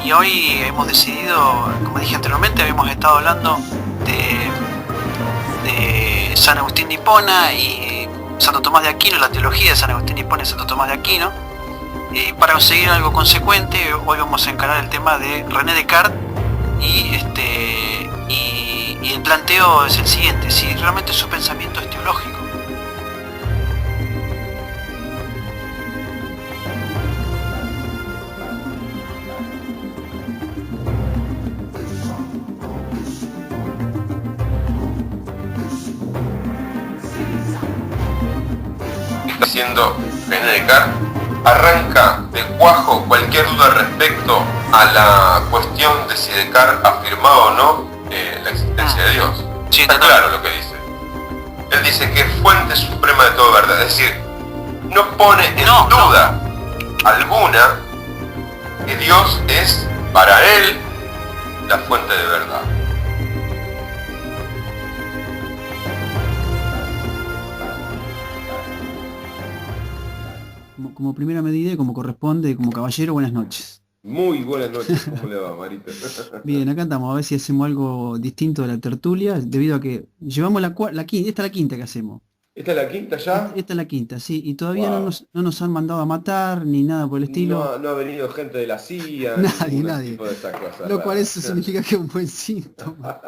Y hoy hemos decidido, como dije anteriormente, habíamos estado hablando de San Agustín de Hipona y Santo Tomás de Aquino, la teología de San Agustín de Hipona y Santo Tomás de Aquino. Y para conseguir algo consecuente, hoy vamos a encarar el tema de René Descartes y el planteo es el siguiente: si realmente su pensamiento es teológico. Siendo René Descartes, arranca de cuajo cualquier duda respecto a la cuestión de si Descartes afirmaba o no la existencia de Dios. Sí, está claro lo que dice. Él dice que es fuente suprema de toda verdad, es decir, no pone en duda alguna que Dios es para él la fuente de verdad. Como primera medida y como corresponde, como caballero, buenas noches. Muy buenas noches, ¿cómo le va, Marita? Bien, acá estamos, a ver si hacemos algo distinto de la tertulia, debido a que llevamos la quinta, esta es la quinta que hacemos. ¿Esta es la quinta ya? Esta es la quinta, sí, y todavía no nos han mandado a matar, ni nada por el estilo. No ha venido gente de la CIA, nadie. tipo de estas cosas. Lo cual eso significa que es un buen síntoma.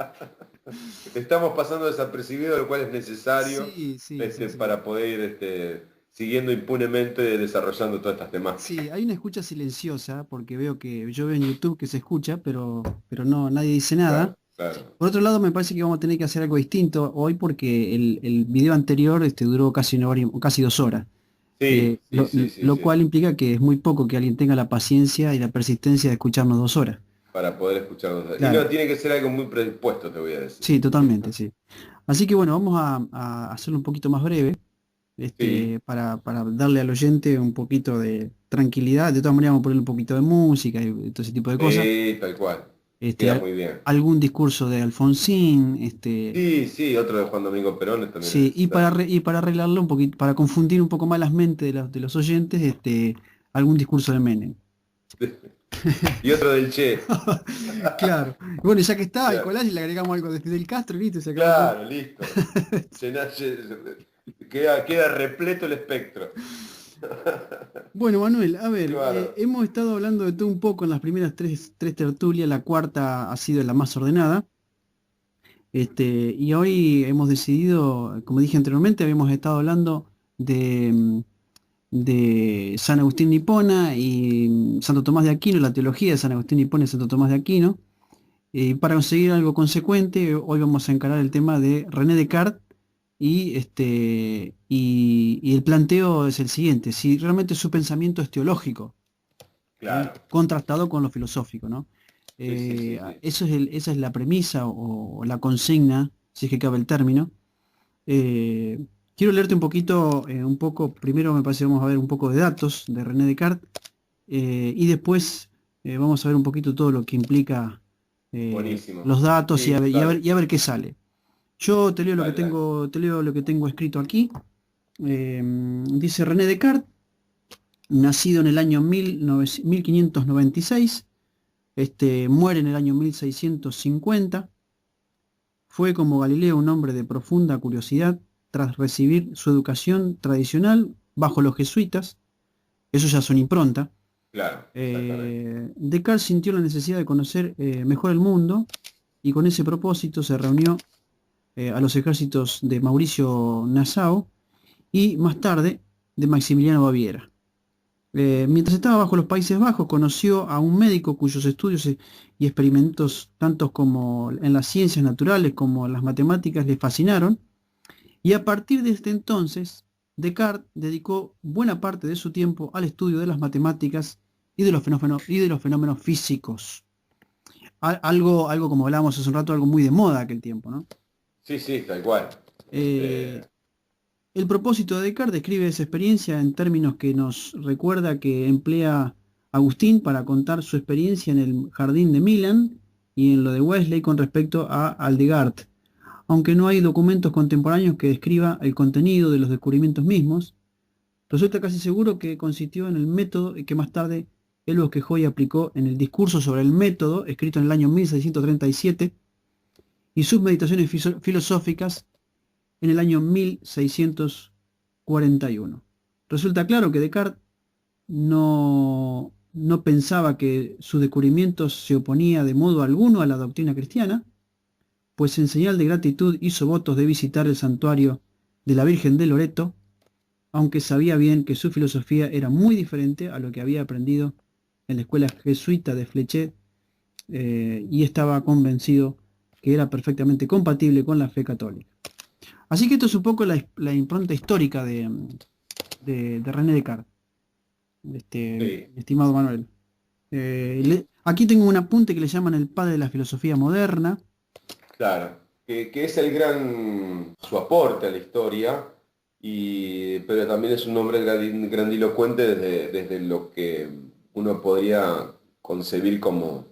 Estamos pasando desapercibidos, lo cual es necesario sí. para poder ir siguiendo impunemente desarrollando todas estas temáticas. Sí, hay una escucha silenciosa, porque yo veo en YouTube que se escucha, pero no, nadie dice nada. Claro. Por otro lado, me parece que vamos a tener que hacer algo distinto hoy, porque el video anterior duró casi 1 hora, casi 2 horas. Lo cual implica que es muy poco que alguien tenga la paciencia y la persistencia de escucharnos 2 horas. Para poder escucharnos. Claro. Y no, tiene que ser algo muy predispuesto, te voy a decir. Sí, totalmente, sí. Así que bueno, vamos a hacerlo un poquito más breve. Para darle al oyente un poquito de tranquilidad. De todas maneras vamos a ponerle un poquito de música y todo ese tipo de cosas. Sí, tal cual. Queda muy bien. Algún discurso de Alfonsín. Sí, otro de Juan Domingo Perón también. Sí, y para arreglarlo un poquito, para confundir un poco más las mentes de los oyentes, algún discurso de Menem. Y otro del Che. Claro. Bueno, ya que está, al collage le agregamos algo de Fidel Castro y listo. Claro, listo. Queda repleto el espectro. Bueno, Manuel, a ver, hemos estado hablando de todo un poco en las primeras tres tertulias, la cuarta ha sido la más ordenada. Y hoy hemos decidido, como dije anteriormente, habíamos estado hablando de San Agustín de Hipona y Santo Tomás de Aquino, la teología de San Agustín de Hipona y Santo Tomás de Aquino. Y para conseguir algo consecuente, hoy vamos a encarar el tema de René Descartes y el planteo es el siguiente: si realmente su pensamiento es teológico, claro, contrastado con lo filosófico, ¿no? Sí. Esa es la premisa o la consigna, si es que cabe el término. Quiero leerte un poquito, primero me parece que vamos a ver un poco de datos de René Descartes, y después vamos a ver un poquito todo lo que implica los datos, y a ver qué sale. Yo te leo lo que tengo escrito aquí. Dice René Descartes, nacido en el año 1596, muere en el año 1650. Fue como Galileo un hombre de profunda curiosidad tras recibir su educación tradicional bajo los jesuitas. Eso ya es una impronta. Claro. Descartes sintió la necesidad de conocer mejor el mundo, y con ese propósito se reunió a los ejércitos de Mauricio Nassau y más tarde de Maximiliano Baviera. Mientras estaba bajo los Países Bajos, conoció a un médico cuyos estudios y experimentos, tanto como en las ciencias naturales como en las matemáticas, le fascinaron, y a partir de este entonces Descartes dedicó buena parte de su tiempo al estudio de las matemáticas y de los fenómenos físicos. Algo como hablábamos hace un rato, algo muy de moda aquel tiempo, ¿no? Sí, tal cual. El propósito de Descartes describe esa experiencia en términos que nos recuerda que emplea Agustín para contar su experiencia en el jardín de Milán y en lo de Wesley con respecto a Aldegard, aunque no hay documentos contemporáneos que describa el contenido de los descubrimientos mismos. Resulta casi seguro que consistió en el método que más tarde él bosquejó y aplicó en el discurso sobre el método, escrito en el año 1637, y sus meditaciones filosóficas en el año 1641. Resulta claro que Descartes no pensaba que sus descubrimientos se oponía de modo alguno a la doctrina cristiana, pues en señal de gratitud hizo votos de visitar el santuario de la Virgen de Loreto, aunque sabía bien que su filosofía era muy diferente a lo que había aprendido en la escuela jesuita de Flechet, y estaba convencido que era perfectamente compatible con la fe católica. Así que esto es un poco la impronta histórica de René Descartes, Sí, estimado Manuel. Aquí tengo un apunte que le llaman el padre de la filosofía moderna. claro. Que es el su aporte a la historia, pero también es un hombre grandilocuente desde lo que uno podría concebir como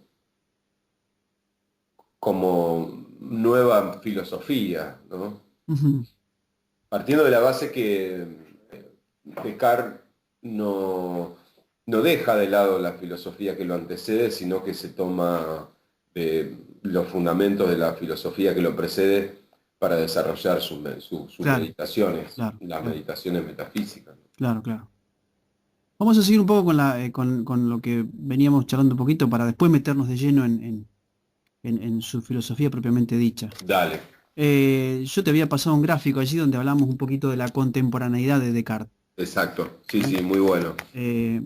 nueva filosofía, ¿no? Ujú. Partiendo de la base que Descartes no deja de lado la filosofía que lo antecede, sino que se toma los fundamentos de la filosofía que lo precede para desarrollar sus Claro, meditaciones, claro, las claro, meditaciones metafísicas. claro, claro. Vamos a seguir un poco con lo que veníamos charlando un poquito para después meternos de lleno en su filosofía propiamente dicha. Dale, Yo te había pasado un gráfico allí donde hablamos un poquito de la contemporaneidad de Descartes, exacto. Sí, ¿no? sí, muy bueno. Eh,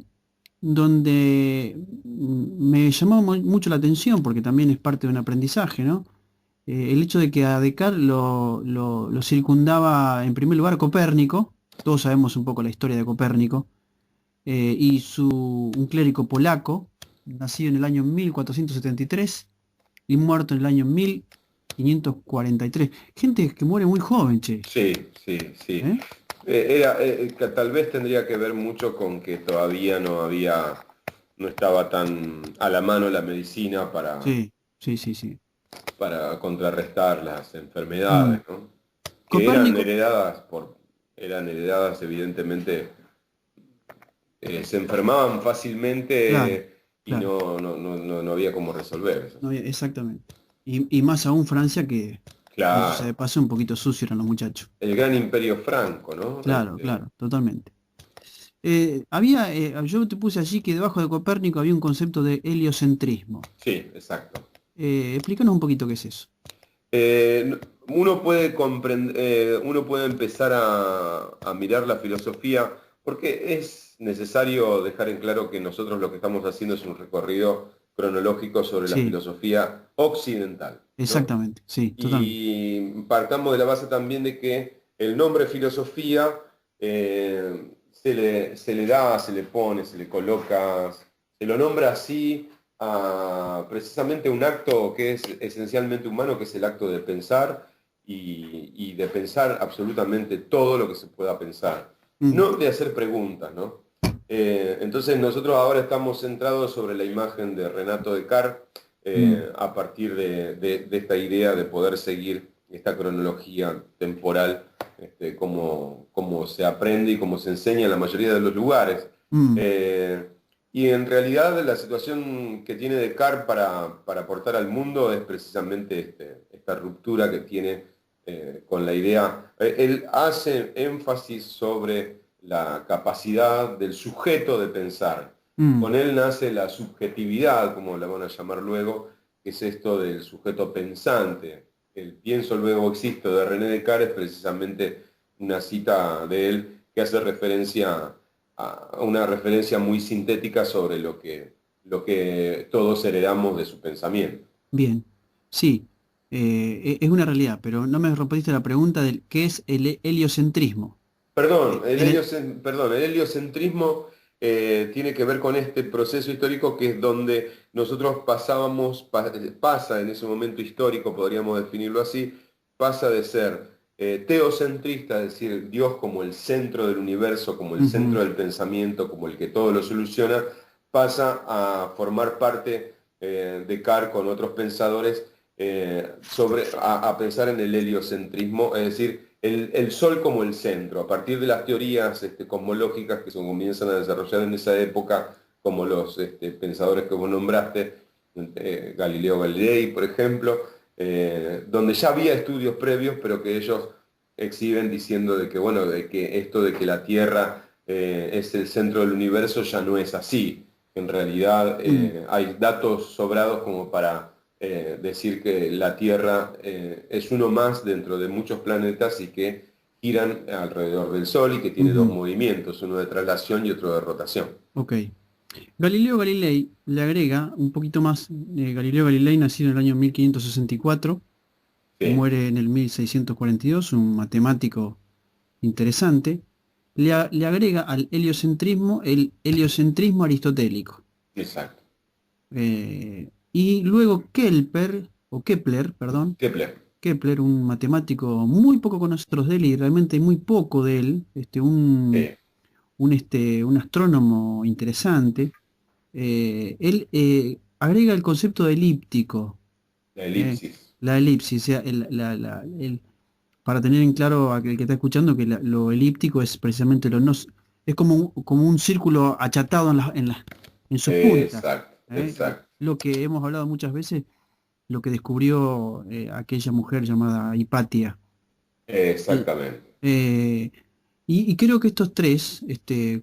donde me llamó mucho la atención, porque también es parte de un aprendizaje, ¿no? El hecho de que a Descartes lo circundaba en primer lugar Copérnico. Todos sabemos un poco la historia de Copérnico, y un clérigo polaco, nacido en el año 1473 y muerto en el año 1543. Gente que muere muy joven, che. Sí, sí, sí. ¿Eh? Que tal vez tendría que ver mucho con que todavía no estaba tan a la mano la medicina Sí, sí, sí, sí. para contrarrestar las Mm. enfermedades, ¿no? Que Copérnico, eran heredadas evidentemente, se enfermaban claro, fácilmente y claro. no había cómo resolver eso. Exactamente. Y más aún Francia, que dicho sea Claro, de paso, un poquito sucio eran los muchachos. el gran imperio franco, ¿no? Claro, claro, totalmente. Yo te puse allí que debajo de Copérnico había un concepto de heliocentrismo. Sí, exacto. Explícanos un poquito qué es eso. Uno puede empezar a mirar la filosofía, porque es necesario dejar en claro que nosotros lo que estamos haciendo es un recorrido cronológico sobre la Sí, filosofía occidental, ¿no? exactamente, sí, totalmente. Y partamos de la base también de que el nombre filosofía, se le da, se le pone, se le coloca, se lo nombra así a precisamente un acto que es esencialmente humano, que es el acto de pensar y de pensar absolutamente todo lo que se pueda pensar. Mm, No de hacer preguntas, ¿no? Entonces nosotros ahora estamos centrados sobre la imagen de Renato Descartes, mm, a partir de esta idea de poder seguir esta cronología temporal, como se aprende y como se enseña en la mayoría de los lugares. mm, Eh, y en realidad la situación que tiene Descartes para aportar al mundo es precisamente esta ruptura que tiene, con la idea. Él hace énfasis sobre la capacidad del sujeto de pensar. mm. Con él nace la subjetividad, como la van a llamar luego, que es esto del sujeto pensante. El pienso luego existo de René Descartes es precisamente una cita de él que hace referencia a una referencia muy sintética sobre lo que todos heredamos de su pensamiento. Bien, sí, es una realidad, pero no me respondiste la pregunta del qué es el heliocentrismo. Perdón, En el, el heliocentrismo, tiene que ver con este proceso histórico que es donde nosotros pasa en ese momento histórico, podríamos definirlo así, pasa de ser teocentrista, es decir, Dios como el centro del universo, como el centro Ujú, del pensamiento, como el que todo lo soluciona, pasa a formar parte Descartes con otros pensadores a pensar en el heliocentrismo, es decir, el Sol como el centro, a partir de las teorías cosmológicas que se comienzan a desarrollar en esa época, como los pensadores que vos nombraste, Galileo Galilei, por ejemplo, donde ya había estudios previos, pero que ellos exhiben diciendo de que, bueno, de que esto de que la Tierra es el centro del universo ya no es así. En realidad hay datos sobrados como para decir que la Tierra es uno más dentro de muchos planetas y que giran alrededor del Sol y que tiene dos movimientos, uno de traslación y otro de rotación. Ok. Galileo Galilei le agrega un poquito más. Galileo Galilei nació en el año 1564, Sí. muere en el 1642, un matemático interesante. Le agrega al heliocentrismo el heliocentrismo aristotélico. Exacto. Y luego Kepler, perdón, Kepler. Kepler, un matemático muy poco conocido de él y realmente muy poco de él, un astrónomo interesante. Él agrega el concepto de elíptico, La elipsis. la elipsis, o sea, para tener en claro a aquel que está escuchando que lo elíptico es precisamente es como un círculo achatado en sus puntas. Exacto, exacto. Lo que hemos hablado muchas veces, lo que descubrió aquella mujer llamada Hipatia. Exactamente. Y creo que estos tres,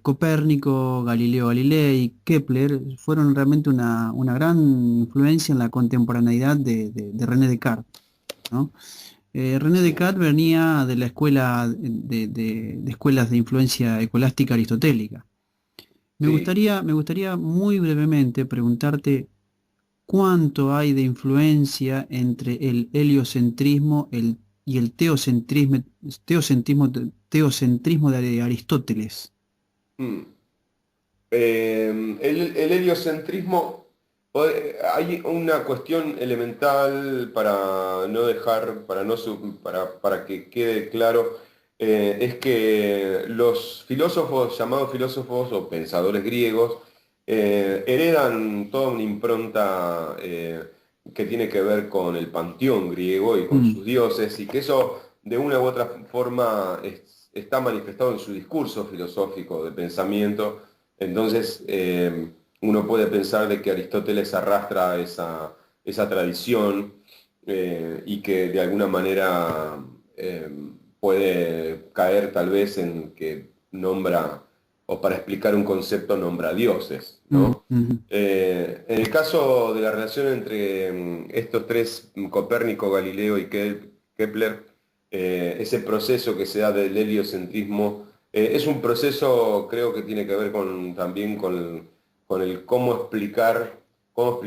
Copérnico, Galileo Galilei y Kepler, fueron realmente una gran influencia en la contemporaneidad de René Descartes, ¿no? René Descartes venía de la escuela de escuelas de influencia escolástica aristotélica. Me Sí. gustaría muy brevemente preguntarte cuánto hay de influencia entre el heliocentrismo y el teocentrismo de Aristóteles. Mm. El heliocentrismo, hay una cuestión elemental para no dejar, para que quede claro, es que los filósofos, llamados filósofos o pensadores griegos, heredan toda una impronta que tiene que ver con el panteón griego y con sus dioses, y que eso de una u otra forma está manifestado en su discurso filosófico de pensamiento. Entonces, uno puede pensar de que Aristóteles arrastra esa tradición y que de alguna manera puede caer tal vez en que nombra, o para explicar un concepto, nombra dioses, ¿no? En el caso de la relación entre estos tres, Copérnico, Galileo y Kepler, ese proceso que se da del heliocentrismo es un proceso, creo que tiene que ver también con el cómo explicar cómo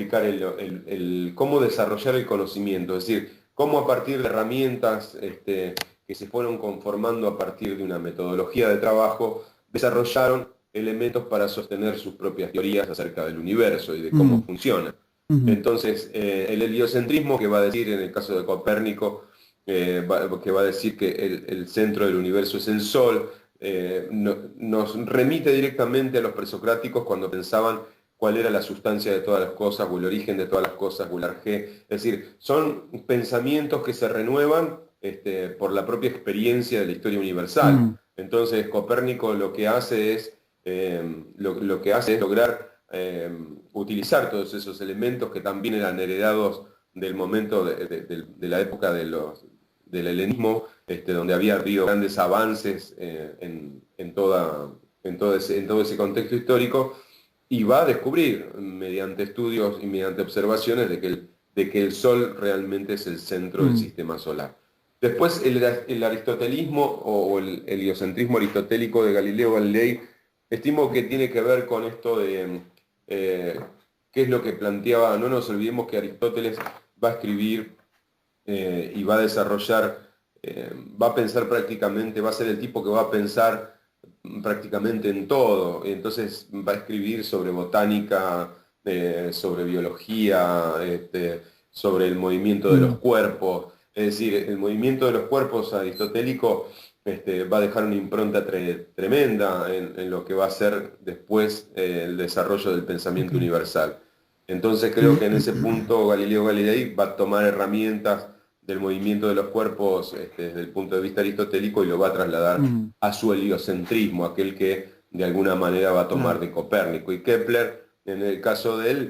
desarrollar el conocimiento, es decir, cómo a partir de herramientas que se fueron conformando a partir de una metodología de trabajo, desarrollaron elementos para sostener sus propias teorías acerca del universo y de cómo funciona. Entonces, el heliocentrismo, que va a decir en el caso de Copérnico, que va a decir que el centro del universo es el Sol, nos remite directamente a los presocráticos cuando pensaban cuál era la sustancia de todas las cosas, o el origen de todas las cosas, o el arjé. Es decir, son pensamientos que se renuevan por la propia experiencia de la historia universal. Entonces, Copérnico lo que hace es lograr utilizar todos esos elementos que también eran heredados del momento de la época del helenismo, donde había habido grandes avances en todo ese contexto histórico, y va a descubrir mediante estudios y mediante observaciones de que el Sol realmente es el centro del sistema solar. Después el aristotelismo o el heliocentrismo aristotélico de Galileo Galilei, estimo que tiene que ver con esto de qué es lo que planteaba. No nos olvidemos que Aristóteles va a escribir y va a desarrollar, va a pensar prácticamente, va a ser el tipo que va a pensar prácticamente en todo. Entonces va a escribir sobre botánica, sobre biología, sobre el movimiento de los cuerpos. Es decir, el movimiento de los cuerpos aristotélico va a dejar una impronta tremenda en lo que va a ser después el desarrollo del pensamiento universal. Entonces creo que en ese punto Galileo Galilei va a tomar herramientas del movimiento de los cuerpos desde el punto de vista aristotélico y lo va a trasladar a su heliocentrismo, aquel que de alguna manera va a tomar de Copérnico. Y Kepler, en el caso de él,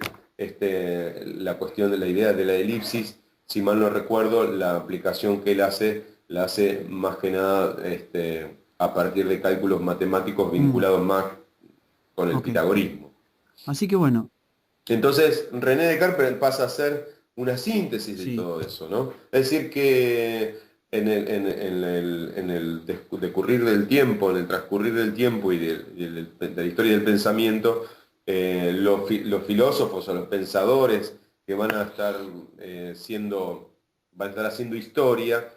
la cuestión de la idea de la elipsis, si mal no recuerdo, la aplicación que él hace, la hace más que nada a partir de cálculos matemáticos vinculados más con el pitagorismo. Así que bueno. Entonces, René Descartes pasa a ser una síntesis de todo eso, ¿no? Es decir, que en el decurrir del tiempo, en el transcurrir del tiempo y de la historia del pensamiento, los filósofos o los pensadores que van a estar haciendo historia,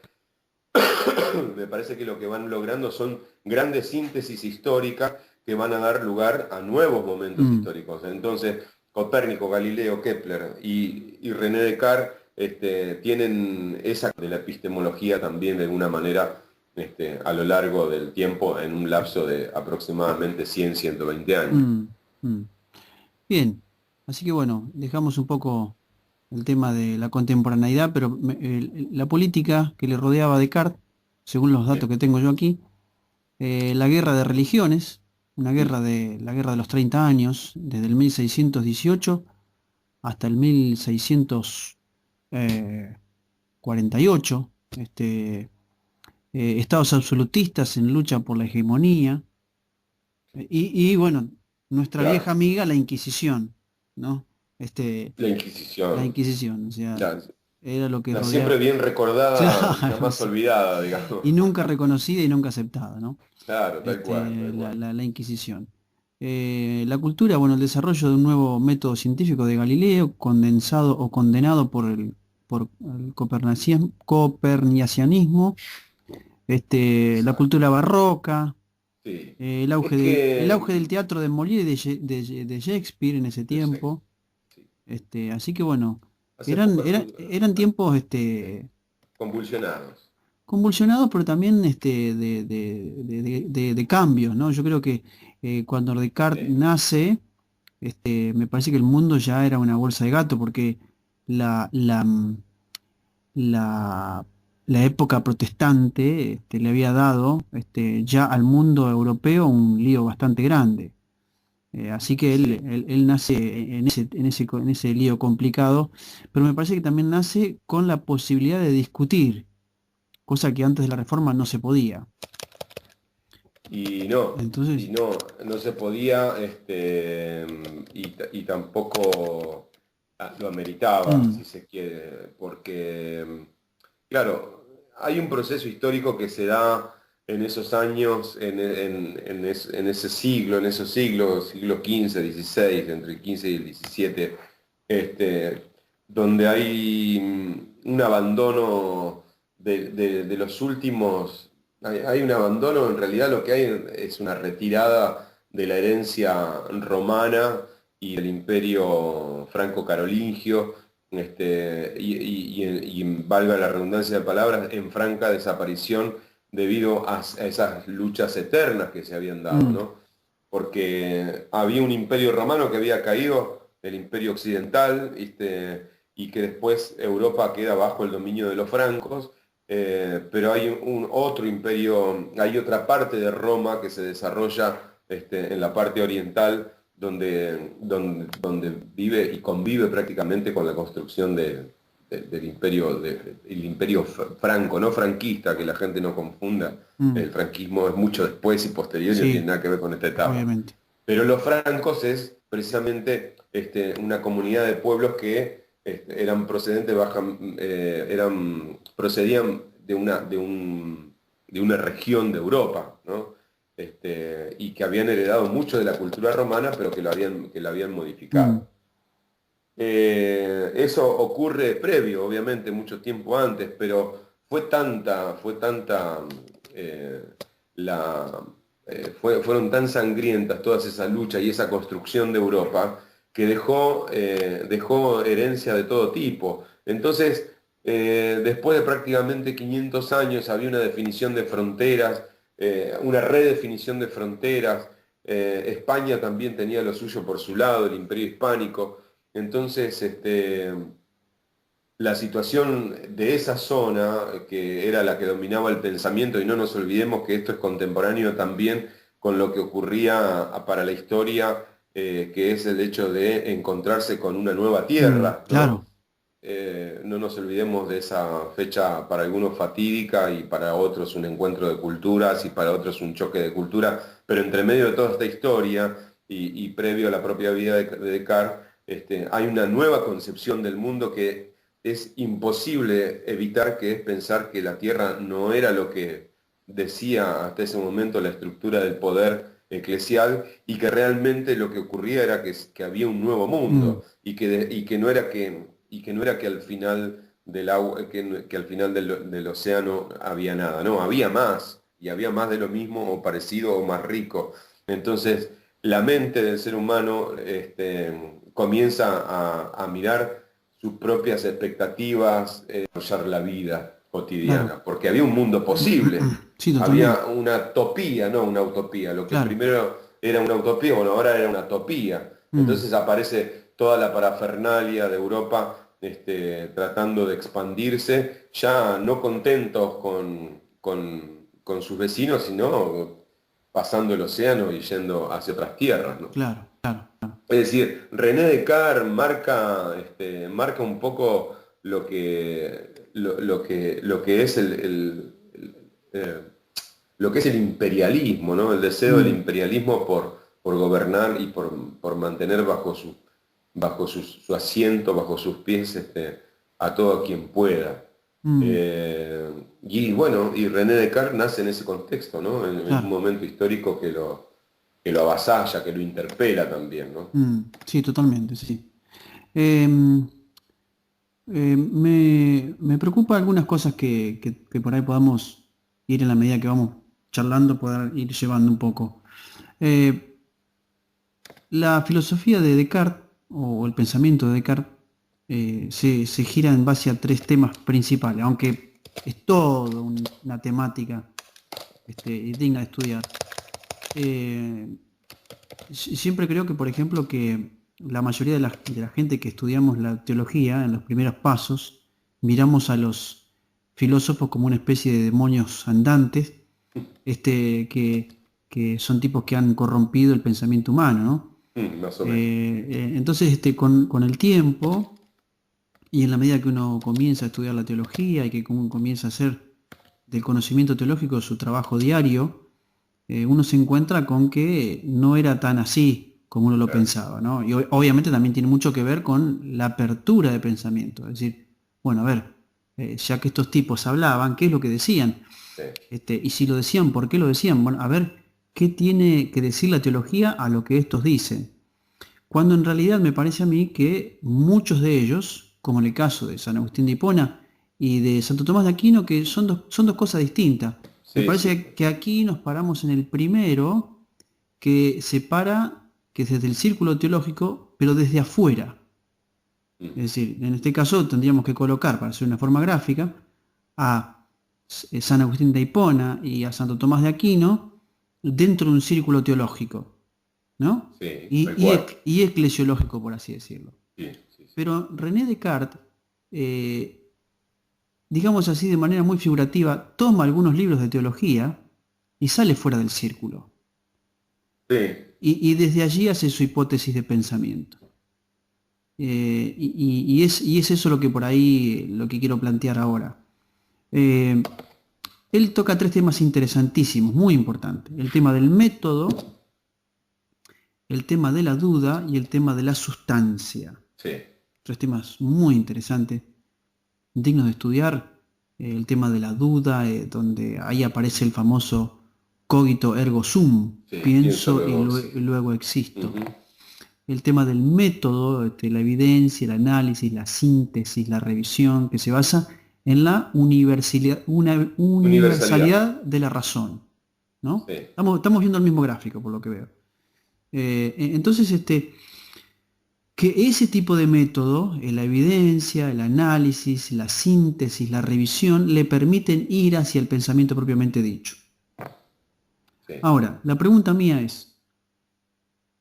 me parece que lo que van logrando son grandes síntesis históricas que van a dar lugar a nuevos momentos históricos. Entonces, Copérnico, Galileo, Kepler y René Descartes tienen esa de la epistemología también de alguna manera a lo largo del tiempo en un lapso de aproximadamente 100, 120 años. Bien, así que bueno, dejamos un poco el tema de la contemporaneidad, pero la política que le rodeaba a Descartes, según los datos que tengo yo aquí, la guerra de religiones, la guerra de los 30 años, desde el 1618 hasta el 1648, estados absolutistas en lucha por la hegemonía, y bueno, nuestra vieja amiga, la Inquisición, ¿no? La Inquisición. O sea, era lo que siempre bien recordada, jamás olvidada, digamos. Y nunca reconocida y nunca aceptada, ¿no? Claro, tal cual. La Inquisición. La cultura, bueno, el desarrollo de un nuevo método científico de Galileo, condensado o condenado por el copernicanismo, la cultura barroca, el auge del teatro de Molière y de Shakespeare en ese tiempo. Así que bueno, eran tiempos convulsionados, pero también de cambios, ¿no? Yo creo que cuando Descartes nace, me parece que el mundo ya era una bolsa de gato, porque la época protestante le había dado ya al mundo europeo un lío bastante grande. Así que él nace en ese lío complicado, pero me parece que también nace con la posibilidad de discutir, cosa que antes de la Reforma no se podía. Y no se podía, y tampoco lo ameritaba, si se quiere, porque, claro, hay un proceso histórico que se da en esos años, en ese siglo, en esos siglos, siglo XV, XVI, entre el XV y el XVII, donde hay un abandono de los últimos. Hay un abandono, en realidad lo que hay es una retirada de la herencia romana y del imperio franco-carolingio, y valga la redundancia de palabras, en franca desaparición debido a esas luchas eternas que se habían dado, ¿no? Porque había un imperio romano que había caído, el imperio occidental, y que después Europa queda bajo el dominio de los francos, pero hay otro imperio, hay otra parte de Roma que se desarrolla en la parte oriental, donde vive y convive prácticamente con la construcción del imperio, el imperio franco, no franquista, que la gente no confunda. El franquismo es mucho después y posterior y no tiene nada que ver con esta etapa. Obviamente. Pero los francos es precisamente una comunidad de pueblos que eran procedentes procedían de una región de Europa, ¿no? Y que habían heredado mucho de la cultura romana, pero que la habían modificado. Eso ocurre previo, obviamente, mucho tiempo antes, pero fueron tan sangrientas todas esas luchas y esa construcción de Europa que dejó herencia de todo tipo. Entonces, Después de prácticamente 500 años había una definición de fronteras, una redefinición de fronteras. España también tenía lo suyo por su lado, el Imperio Hispánico. Entonces, la situación de esa zona, que era la que dominaba el pensamiento, y no nos olvidemos que esto es contemporáneo también con lo que ocurría para la historia, que es el hecho de encontrarse con una nueva tierra, ¿no? Claro. No nos olvidemos de esa fecha, para algunos fatídica y para otros un encuentro de culturas y para otros un choque de cultura, pero entre medio de toda esta historia y previo a la propia vida de Descartes, hay una nueva concepción del mundo que es imposible evitar, que es pensar que la Tierra no era lo que decía hasta ese momento la estructura del poder eclesial, y que realmente lo que ocurría era que había un nuevo mundo, y que no era que al final del agua, que al final del océano había nada, no, había más, y había más de lo mismo o parecido o más rico. Entonces, la mente del ser humano comienza a mirar sus propias expectativas, desarrollar la vida cotidiana, Claro. porque había un mundo posible, Sí, totalmente. había una utopía, no una utopía, lo que Claro. primero era una utopía, bueno, ahora era una utopía. Entonces aparece toda la parafernalia de Europa, tratando de expandirse, ya no contentos con sus vecinos, sino pasando el océano y yendo hacia otras tierras, ¿no? Claro, claro, claro. Es decir, René Descartes marca un poco lo que es lo que es el imperialismo, ¿no? El deseo del imperialismo por gobernar y por mantener bajo su asiento, bajo sus pies, a todo quien pueda. Y bueno, y René Descartes nace en ese contexto, ¿no? En Claro. un momento histórico que lo avasalla, que lo interpela también, ¿no? Sí, totalmente, sí. Em, me preocupa algunas cosas que por ahí podamos ir en la medida que vamos charlando, poder ir llevando un poco. La filosofía de Descartes, o el pensamiento de Descartes, se gira en base a tres temas principales, aunque es toda una temática digna de estudiar. Siempre creo que, por ejemplo, que la mayoría de la gente que estudiamos la teología, en los primeros pasos, miramos a los filósofos como una especie de demonios andantes, que son tipos que han corrompido el pensamiento humano, ¿no? Más o menos. Entonces, con el tiempo, y en la medida que uno comienza a estudiar la teología y que uno comienza a hacer del conocimiento teológico su trabajo diario, uno se encuentra con que no era tan así como uno lo pensaba, ¿no? Y obviamente también tiene mucho que ver con la apertura de pensamiento. Es decir, bueno, a ver, ya que estos tipos hablaban, ¿qué es lo que decían? Sí. Y si lo decían, ¿por qué lo decían? Bueno, a ver, ¿qué tiene que decir la teología a lo que estos dicen? Cuando en realidad me parece a mí que muchos de ellos, como en el caso de San Agustín de Hipona y de Santo Tomás de Aquino, que son dos cosas distintas. Me Sí, parece sí. que aquí nos paramos en el primero, que separa, que es desde el círculo teológico, pero desde afuera. Es decir, en este caso tendríamos que colocar, para hacer una forma gráfica, a San Agustín de Hipona y a Santo Tomás de Aquino dentro de un círculo teológico, ¿no? Sí, tal Y, cual. y eclesiológico, por así decirlo. Sí, sí, sí. Pero René Descartes, digamos así de manera muy figurativa, toma algunos libros de teología y sale fuera del círculo. Sí, Y desde allí hace su hipótesis de pensamiento. Y es eso lo que por ahí, lo que quiero plantear ahora. Él toca tres temas interesantísimos, muy importantes. El tema del método, el tema de la duda y el tema de la sustancia. sí. Tres temas muy interesantes, dignos de estudiar. El tema de la duda, donde ahí aparece el famoso cogito ergo sum, Sí, pienso y luego existo. luego existo. Ujú. El tema del método, la evidencia, el análisis, la síntesis, la revisión, que se basa en la Universalidad. universalidad de la razón, ¿no? Sí. Estamos viendo el mismo gráfico, por lo que veo. Entonces, que ese tipo de método, la evidencia, el análisis, la síntesis, la revisión, le permiten ir hacia el pensamiento propiamente dicho. Sí. Ahora, la pregunta mía es,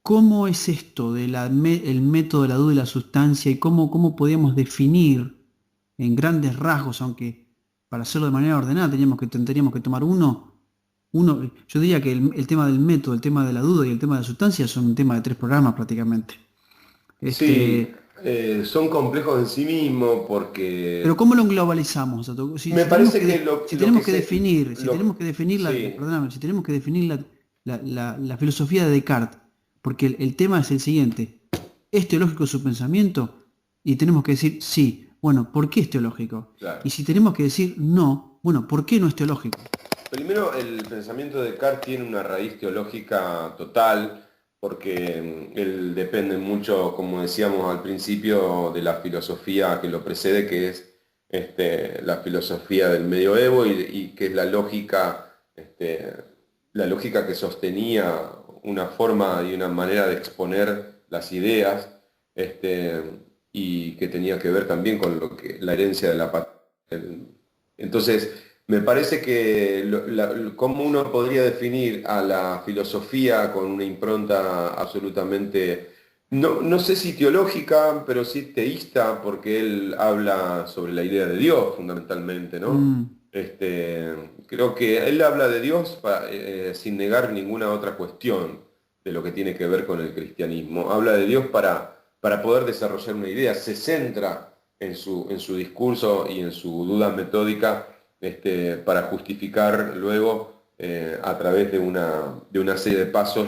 ¿cómo es esto del método de la duda y la sustancia y cómo podríamos definir en grandes rasgos, aunque para hacerlo de manera ordenada tendríamos que tomar yo diría que el tema del método, el tema de la duda y el tema de la sustancia son un tema de 3 programas prácticamente. Sí, Este, son complejos en sí mismos pero porque ¿cómo lo globalizamos? me parece que Si lo tenemos que que definir, si tenemos lo, que definir sí, perdóname, si tenemos que definir la filosofía de Descartes, porque el tema es el siguiente, ¿es teológico su pensamiento? Y tenemos que decir sí, bueno, ¿por qué es teológico? Y claro. si tenemos que decir no, bueno, ¿por qué no es teológico? Primero, el pensamiento de Descartes tiene una raíz teológica total, porque él depende mucho, como decíamos al principio, de la filosofía que lo precede, que es la filosofía del medioevo y que es la lógica que sostenía una forma y una manera de exponer las ideas, y que tenía que ver también con la herencia de la patria. Entonces, me parece que cómo uno podría definir a la filosofía con una impronta absolutamente, no sé si teológica, pero sí teísta, porque él habla sobre la idea de Dios fundamentalmente, ¿no? Mm, Creo que él habla de Dios sin negar ninguna otra cuestión de lo que tiene que ver con el cristianismo. Habla de Dios para poder desarrollar una idea, se centra en su discurso y en su duda metódica, para justificar luego, a través de una serie de pasos,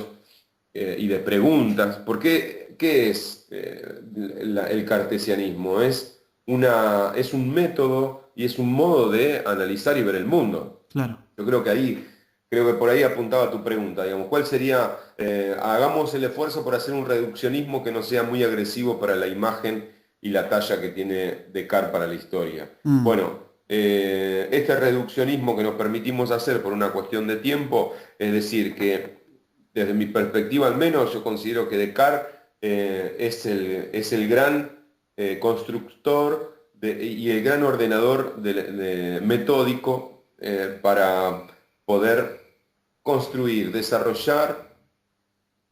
y de preguntas. ¿Qué es el cartesianismo? Es un método y es un modo de analizar y ver el mundo. claro. Yo creo que por ahí apuntaba tu pregunta, digamos, ¿cuál sería, hagamos el esfuerzo por hacer un reduccionismo que no sea muy agresivo para la imagen y la talla que tiene Descartes para la historia? Mm, Bueno, este reduccionismo que nos permitimos hacer por una cuestión de tiempo, es decir, que desde mi perspectiva al menos, yo considero que Descartes es el gran constructor y el gran ordenador metódico, para poder construir, desarrollar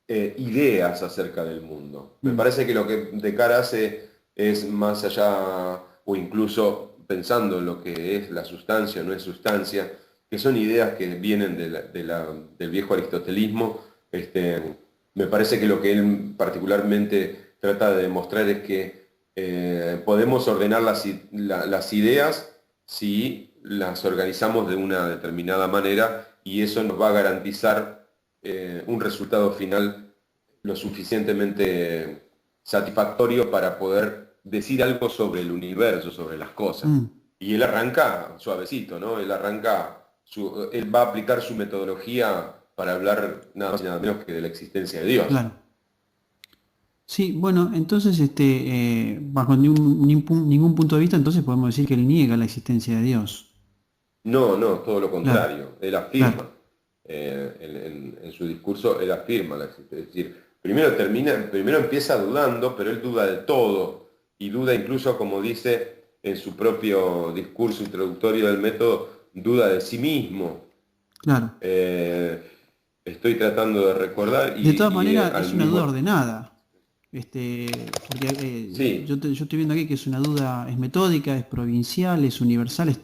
ideas acerca del mundo. Me mm, parece que lo que Descartes hace es más allá, o incluso pensando en lo que es la sustancia o no es sustancia, que son ideas que vienen del viejo aristotelismo. Me parece que lo que él particularmente trata de demostrar es que podemos ordenar las ideas si las organizamos de una determinada manera, y eso nos va a garantizar un resultado final lo suficientemente satisfactorio para poder decir algo sobre el universo, sobre las cosas. mm, Y él arranca suavecito, ¿no? Él va a aplicar su metodología para hablar nada más y nada menos que de la existencia de Dios. claro. Sí, bueno, entonces, bajo ningún punto de vista, entonces podemos decir que él niega la existencia de Dios. No, no, todo lo Claro, contrario. Él claro. afirma, en su discurso, él afirma la existencia. Es decir, primero empieza dudando, pero él duda de todo, y duda incluso, como dice en su propio discurso introductorio del método, duda de sí mismo. Claro. Eh, Estoy tratando de recordar De todas y maneras, al es una duda mismo... ordenada. Porque Sí, yo estoy viendo aquí que es una duda, es metódica, es provincial, es universal, es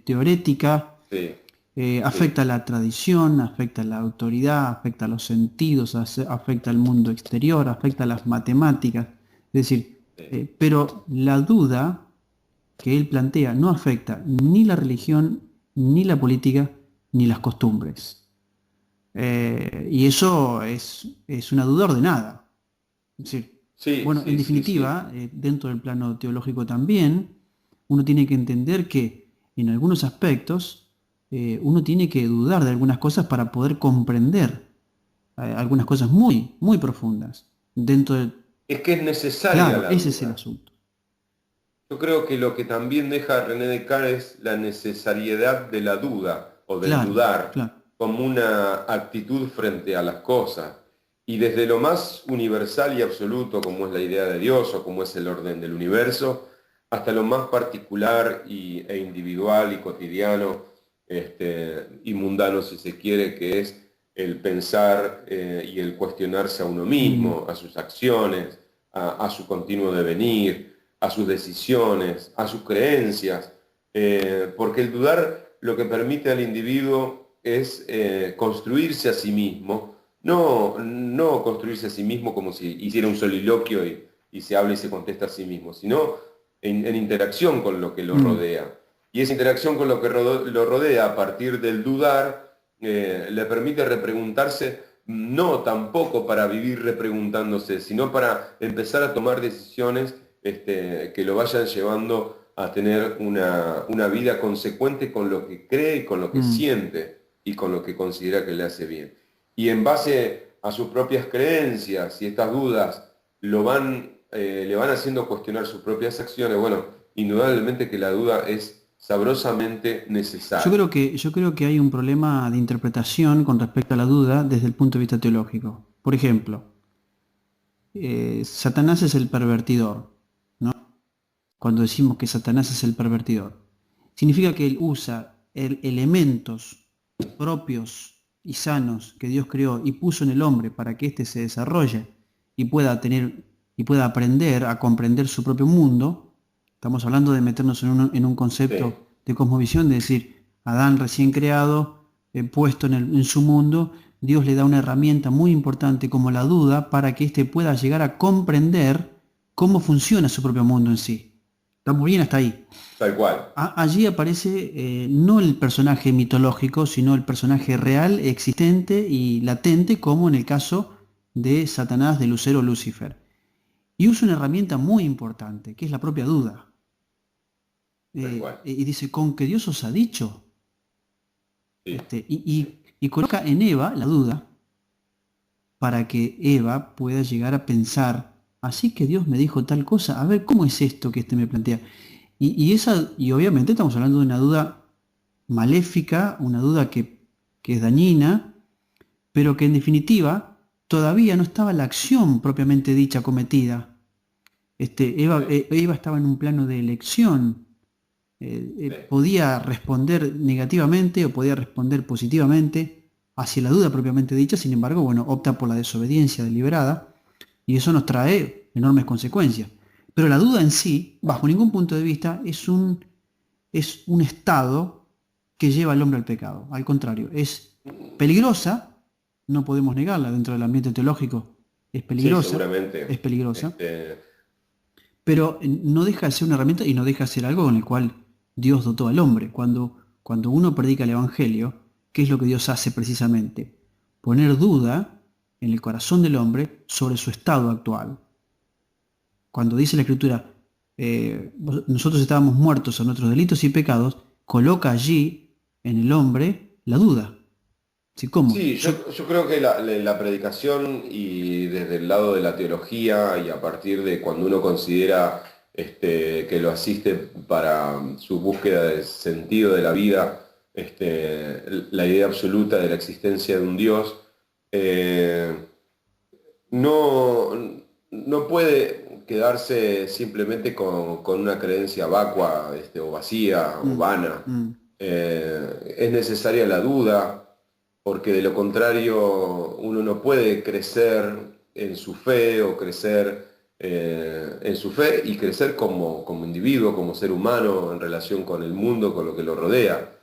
teorética, sí, sí, afecta a la tradición, afecta a la autoridad, afecta a los sentidos, afecta al mundo exterior, afecta a las matemáticas. Es decir, sí. pero la duda que él plantea no afecta ni la religión, ni la política, ni las costumbres. Y eso es una duda ordenada. Es decir, Sí, bueno, en sí, sí, sí. definitiva, dentro del plano teológico también, uno tiene que entender que en algunos aspectos uno tiene que dudar de algunas cosas para poder comprender algunas cosas muy, muy profundas. Dentro del... Es que es necesaria Claro, la ese es el duda. asunto. Yo creo que lo que también deja René Descartes es la necesariedad de la duda o del Claro, dudar claro. como una actitud frente a las cosas. Y desde lo más universal y absoluto, como es la idea de Dios o como es el orden del universo, hasta lo más particular e individual y cotidiano y mundano, si se quiere, que es el pensar y el cuestionarse a uno mismo, a sus acciones, a su continuo devenir, a sus decisiones, a sus creencias, porque el dudar lo que permite al individuo es construirse a sí mismo, no construirse a sí mismo como si hiciera un soliloquio y se habla y se contesta a sí mismo, sino en interacción con lo que lo rodea. Y esa interacción con lo que lo rodea a partir del dudar le permite repreguntarse, no tampoco para vivir repreguntándose, sino para empezar a tomar decisiones que lo vayan llevando a tener una vida consecuente con lo que cree y con lo que siente y con lo que considera que le hace bien. Y en base a sus propias creencias y estas dudas le van haciendo cuestionar sus propias acciones, bueno, indudablemente que la duda es sabrosamente necesaria. Yo creo que hay un problema de interpretación con respecto a la duda desde el punto de vista teológico. Por ejemplo, Satanás es el pervertidor, ¿no? Cuando decimos que Satanás es el pervertidor, significa que él usa elementos propios y sanos que Dios creó y puso en el hombre para que éste se desarrolle y pueda aprender a comprender su propio mundo. Estamos hablando de meternos en un concepto de cosmovisión, de decir, Adán recién creado, puesto en su mundo, Dios le da una herramienta muy importante como la duda para que éste pueda llegar a comprender cómo funciona su propio mundo en sí. Estamos bien hasta ahí. Tal cual. Allí aparece no el personaje mitológico, sino el personaje real, existente y latente, como en el caso de Satanás, de Lucero, Lucifer. Y usa una herramienta muy importante, que es la propia duda. Y dice, con que Dios os ha dicho. Sí. Y coloca en Eva la duda para que Eva pueda llegar a pensar, así que Dios me dijo tal cosa, a ver, ¿cómo es esto que me plantea? Y obviamente estamos hablando de una duda maléfica, una duda que es dañina, pero que en definitiva todavía no estaba la acción propiamente dicha cometida. Eva estaba en un plano de elección. Podía responder negativamente o podía responder positivamente hacia la duda propiamente dicha, sin embargo, bueno, opta por la desobediencia deliberada y eso nos trae enormes consecuencias. Pero la duda en sí, bajo ningún punto de vista, es un estado que lleva al hombre al pecado. Al contrario, es peligrosa, no podemos negarla dentro del ambiente teológico, es peligrosa, sí, seguramente. Es peligrosa, pero no deja de ser una herramienta y no deja de ser algo con el cual Dios dotó al hombre. Cuando uno predica el Evangelio, ¿qué es lo que Dios hace precisamente? Poner duda en el corazón del hombre sobre su estado actual. Cuando dice la Escritura, nosotros estábamos muertos a nuestros delitos y pecados, coloca allí en el hombre la duda. ¿Sí? ¿Cómo? Sí, yo creo que la predicación y desde el lado de la teología y a partir de cuando uno considera que lo asiste para su búsqueda del sentido de la vida, la idea absoluta de la existencia de un Dios, no puede quedarse simplemente con una creencia vacua o vacía o vana. Es necesaria la duda, porque de lo contrario uno no puede crecer en su fe o crecer en su fe y crecer como individuo, como ser humano en relación con el mundo, con lo que lo rodea.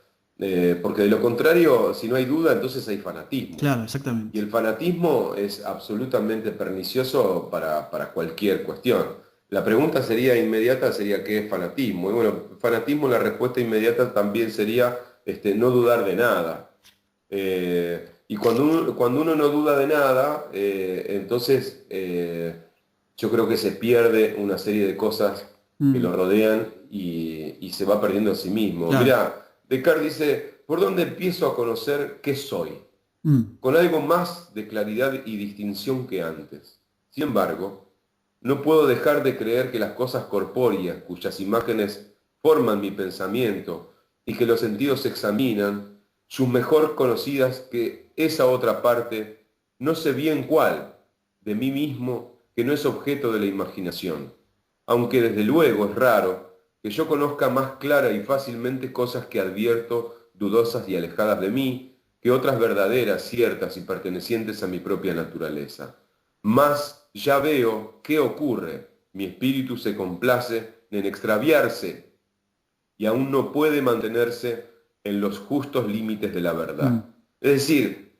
Porque de lo contrario, si no hay duda, entonces hay fanatismo. Claro, exactamente. Y el fanatismo es absolutamente pernicioso para cualquier cuestión. La pregunta inmediata sería ¿qué es fanatismo? Y bueno, fanatismo, la respuesta inmediata también sería no dudar de nada. Y cuando uno no duda de nada, entonces yo creo que se pierde una serie de cosas que lo rodean y se va perdiendo a sí mismo. Claro. Mirá, Descartes dice, ¿por dónde empiezo a conocer qué soy? Con algo más de claridad y distinción que antes. Sin embargo, no puedo dejar de creer que las cosas corpóreas, cuyas imágenes forman mi pensamiento y que los sentidos examinan, sus mejor conocidas que esa otra parte, no sé bien cuál, de mí mismo que no es objeto de la imaginación, aunque desde luego es raro que yo conozca más clara y fácilmente cosas que advierto dudosas y alejadas de mí, que otras verdaderas, ciertas y pertenecientes a mi propia naturaleza. Mas ya veo qué ocurre, mi espíritu se complace en extraviarse y aún no puede mantenerse en los justos límites de la verdad. Es decir,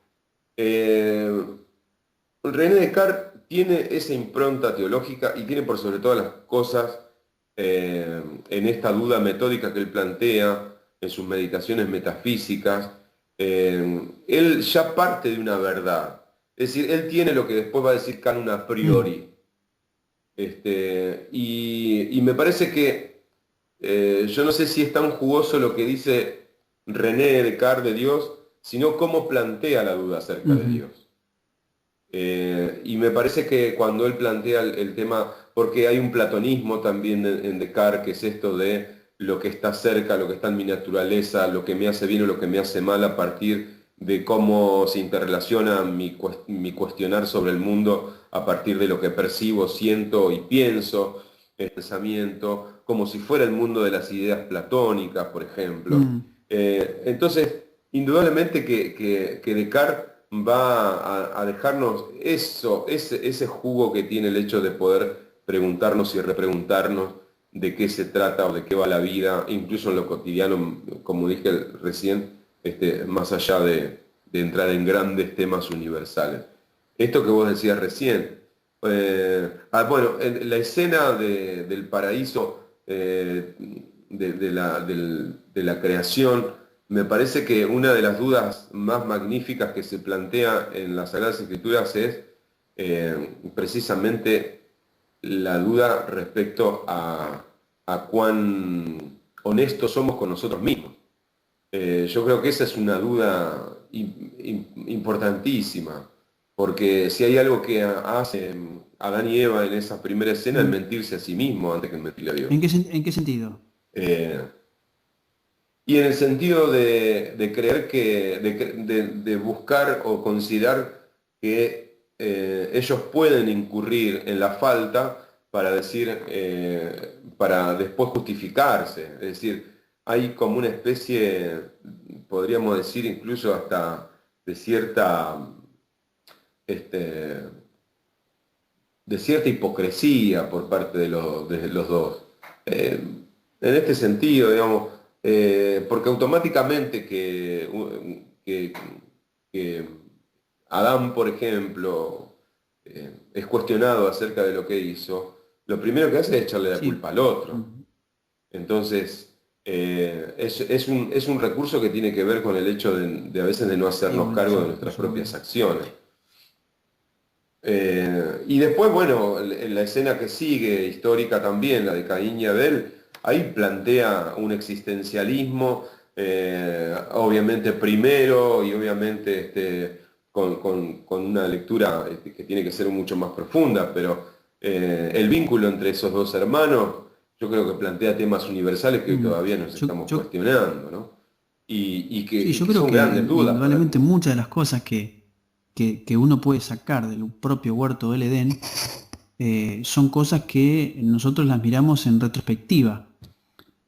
René Descartes tiene esa impronta teológica y tiene por sobre todas las cosas, en esta duda metódica que él plantea, en sus meditaciones metafísicas, él ya parte de una verdad. Es decir, él tiene lo que después va a decir Kant a priori. Y me parece que yo no sé si es tan jugoso lo que dice René Descartes de Dios, sino cómo plantea la duda acerca de Dios. Y me parece que cuando él plantea el tema, porque hay un platonismo también en Descartes, que es esto de lo que está cerca, lo que está en mi naturaleza, lo que me hace bien o lo que me hace mal, a partir de cómo se interrelaciona mi cuestionar sobre el mundo a partir de lo que percibo, siento y pienso, el pensamiento, como si fuera el mundo de las ideas platónicas, por ejemplo. Entonces, indudablemente que Descartes va a dejarnos ese jugo que tiene el hecho de poder preguntarnos y repreguntarnos de qué se trata o de qué va la vida, incluso en lo cotidiano, como dije recién, más allá de entrar en grandes temas universales. Esto que vos decías recién, bueno, en la escena del paraíso, de la creación, me parece que una de las dudas más magníficas que se plantea en las Sagradas Escrituras es precisamente la duda respecto a cuán honestos somos con nosotros mismos. Yo creo que esa es una duda importantísima, porque si hay algo que hacen Adán y Eva en esa primera escena es mentirse a sí mismo antes que mentirle a Dios. ¿En qué sentido? Y en el sentido de creer de buscar o considerar que ellos pueden incurrir en la falta para decir, para después justificarse. Es decir, hay como una especie, podríamos decir incluso hasta de cierta hipocresía por parte de los dos. En este sentido, digamos, porque automáticamente que Adán, por ejemplo, es cuestionado acerca de lo que hizo, lo primero que hace es echarle la culpa al otro. Entonces, es un recurso que tiene que ver con el hecho de a veces de no hacernos cargo de nuestras propias acciones. Y después, bueno, en la escena que sigue, histórica también, la de Caín y Abel, ahí plantea un existencialismo, obviamente primero y obviamente con una lectura que tiene que ser mucho más profunda, pero el vínculo entre esos dos hermanos yo creo que plantea temas universales que hoy todavía nos estamos cuestionando, ¿no? Y que son grandes dudas. Indudablemente muchas de las cosas que uno puede sacar del propio huerto del Edén son cosas que nosotros las miramos en retrospectiva,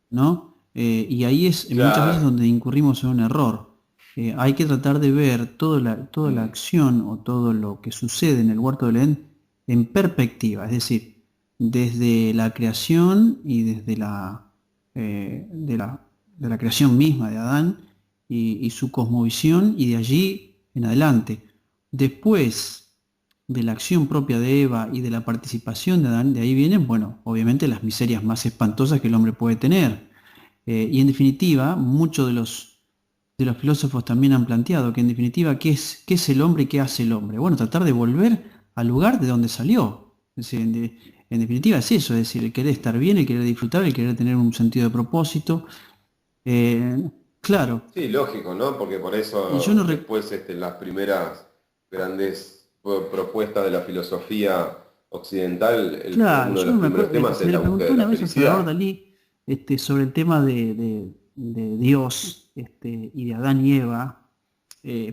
¿no? Y ahí es muchas veces donde incurrimos en un error. Hay que tratar de ver toda la acción o todo lo que sucede en el huerto del Edén en perspectiva, es decir, desde la creación y desde de la creación misma de Adán y su cosmovisión, y de allí en adelante. Después de la acción propia de Eva y de la participación de Adán, de ahí vienen, bueno, obviamente las miserias más espantosas que el hombre puede tener. Y en definitiva, muchos de los filósofos también han planteado que en definitiva, ¿qué es el hombre y qué hace el hombre? Bueno, tratar de volver al lugar de donde salió. Es decir, en definitiva es eso, es decir, el querer estar bien, el querer disfrutar, el querer tener un sentido de propósito. Claro. Sí, lógico, ¿no? Porque por eso después las primeras grandes propuestas de la filosofía occidental, claro, uno de los primeros temas es la búsqueda de la felicidad. Me Salvador Dalí sobre el tema de Dios y de Adán y Eva,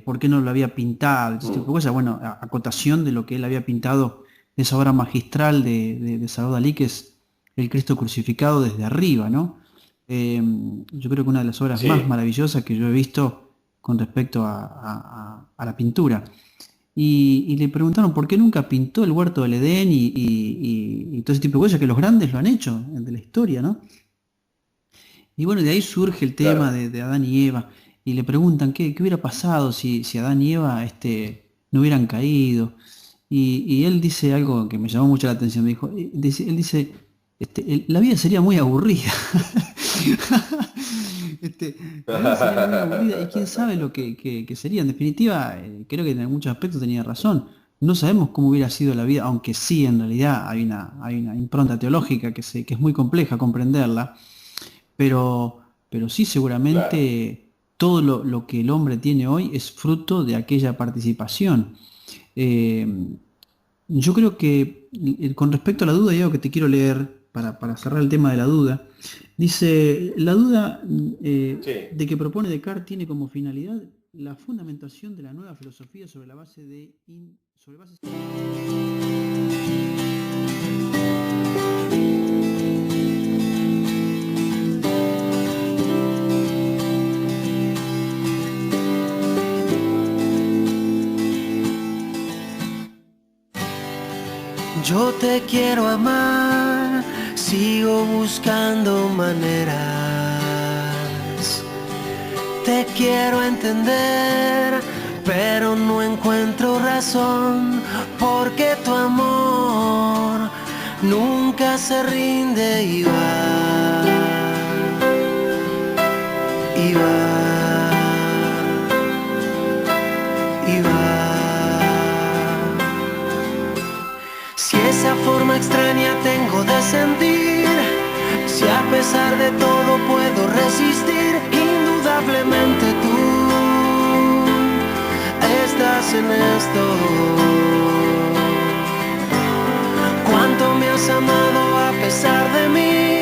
por qué no lo había pintado, ese tipo de cosas. Bueno, acotación de lo que él había pintado, esa obra magistral de Salvador Dalí, que es El Cristo crucificado desde arriba, ¿no? Yo creo que una de las obras más maravillosas que yo he visto con respecto a la pintura. Y le preguntaron por qué nunca pintó el huerto del Edén y todo ese tipo de cosas, que los grandes lo han hecho de la historia, ¿no? Y bueno, de ahí surge el tema de Adán y Eva, y le preguntan qué hubiera pasado si Adán y Eva no hubieran caído. Y él dice algo que me llamó mucho la atención, me dijo, él dice, la vida sería muy aburrida. La vida sería muy aburrida, y quién sabe lo que sería. En definitiva, creo que en muchos aspectos tenía razón. No sabemos cómo hubiera sido la vida, aunque sí, en realidad hay una impronta teológica que es muy compleja comprenderla, pero sí, seguramente todo lo que el hombre tiene hoy es fruto de aquella participación. Yo creo que con respecto a la duda, hay algo que te quiero leer para cerrar el tema de la duda. Dice, la duda de que propone Descartes tiene como finalidad la fundamentación de la nueva filosofía sobre la base de... sobre bases... Yo te quiero amar, sigo buscando maneras. Te quiero entender, pero no encuentro razón, porque tu amor nunca se rinde y va, y va, y va. Si esa forma extraña tengo de sentir, si a pesar de todo puedo resistir, indudablemente tú estás en esto. Cuánto me has amado a pesar de mí,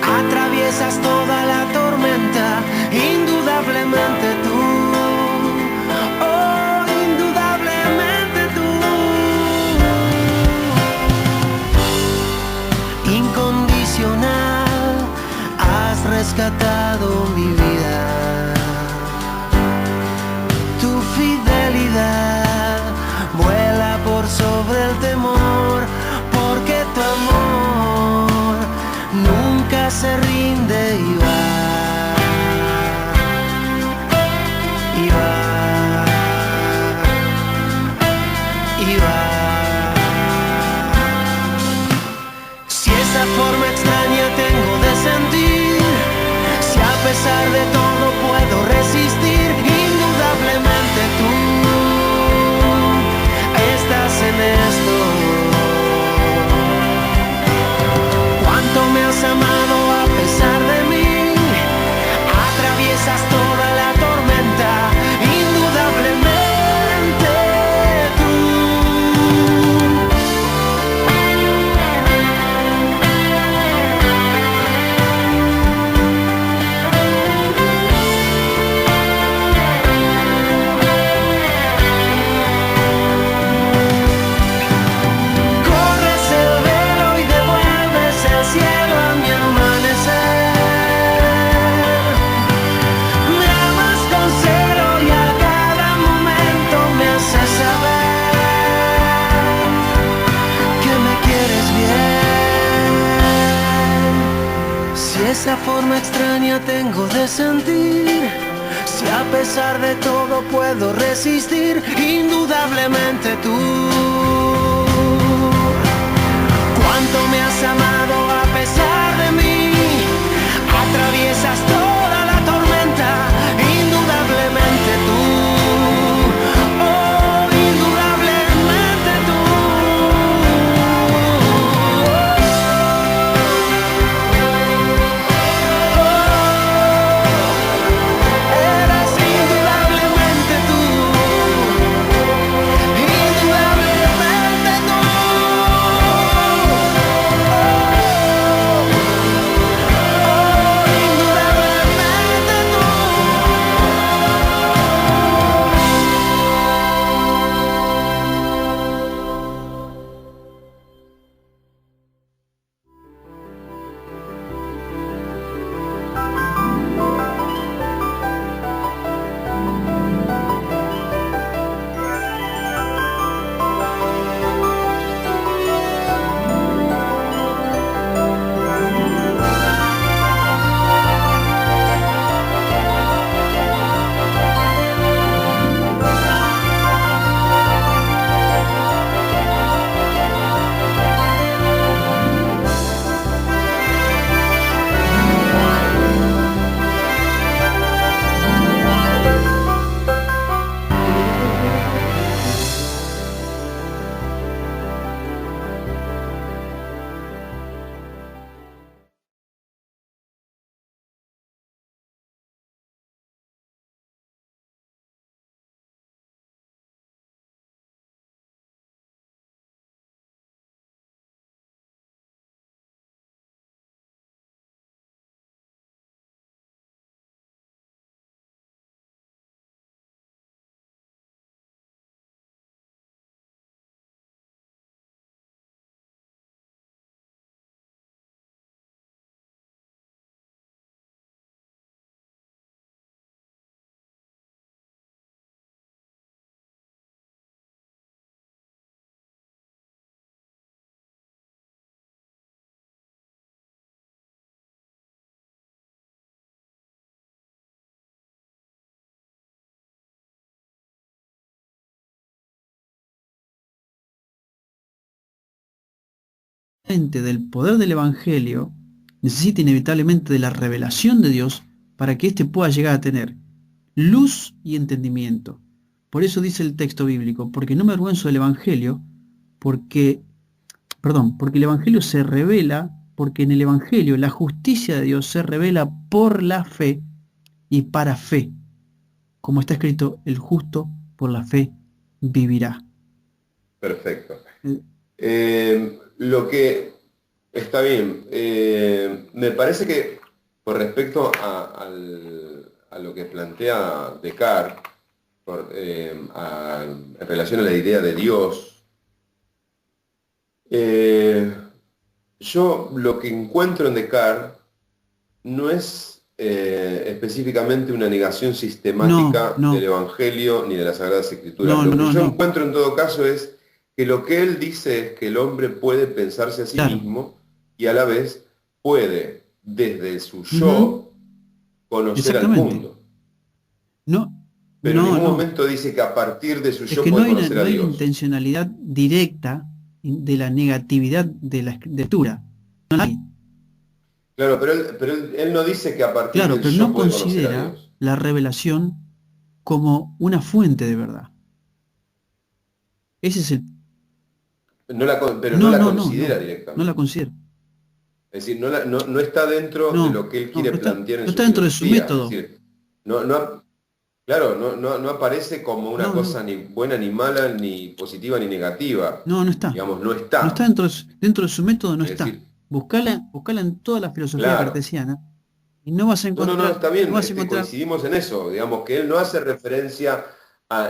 atraviesas toda la tormenta, indudablemente tú. Has rescatado mi vida, tu fidelidad vuela por sobre el temor, porque tu amor nunca se rinde y va, y va, y va. Si esa forma extraña tengo de sentir, si a pesar de todo puedo resistir, indudablemente tú estás en esto. Cuánto me has amado a pesar de mí, atraviesas toda la tormenta, indudablemente tú. Esa forma extraña tengo de sentir, si a pesar de todo puedo resistir, indudablemente tú. Cuánto me has amado a pesar de mí, atraviesas toda la tormenta, indudablemente tú. del poder del Evangelio, necesita inevitablemente de la revelación de Dios para que éste pueda llegar a tener luz y entendimiento. Por eso dice el texto bíblico, porque no me avergüenzo del Evangelio, porque el Evangelio se revela, porque en el Evangelio la justicia de Dios se revela por la fe y para fe. Como está escrito, el justo por la fe vivirá. Perfecto. Lo que está bien, me parece que con respecto a lo que plantea Descartes, en relación a la idea de Dios, yo lo que encuentro en Descartes no es específicamente una negación sistemática No. del Evangelio ni de las Sagradas Escrituras. No, lo que no, yo no. encuentro en todo caso es que lo que él dice es que el hombre puede pensarse a sí Claro. mismo y a la vez puede, desde su yo, conocer al Exactamente. mundo. No, Pero en ningún no. momento dice que a partir de su Es yo que no puede hay conocer a una Dios. intencionalidad directa de la negatividad de la escritura. No la hay. Claro, pero él no dice que a partir Claro, del pero yo no puede conocer a considera Dios. la revelación como una fuente de verdad. Ese es el... Pero no la considera No directamente. la considera. Es decir, no está dentro de lo que él quiere plantear en no su está dentro de su filosofía. método. Es decir, claro, no aparece como una cosa ni buena ni mala, ni positiva ni negativa. No está. Digamos, no está. No está dentro de su método, no Es está. decir, Buscala en toda la filosofía claro. cartesiana y no vas a encontrar... Está bien, no vas a encontrar... coincidimos en eso. Digamos que él no hace referencia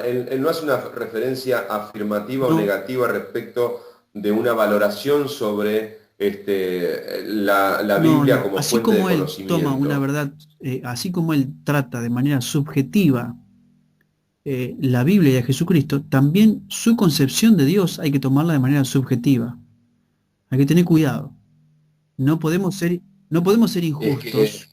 él no hace una referencia afirmativa o negativa respecto de una valoración sobre la Biblia como así fuente de como él conocimiento. toma una verdad, así como él trata de manera subjetiva la Biblia y a Jesucristo, también su concepción de Dios hay que tomarla de manera subjetiva. Hay que tener cuidado. No podemos ser injustos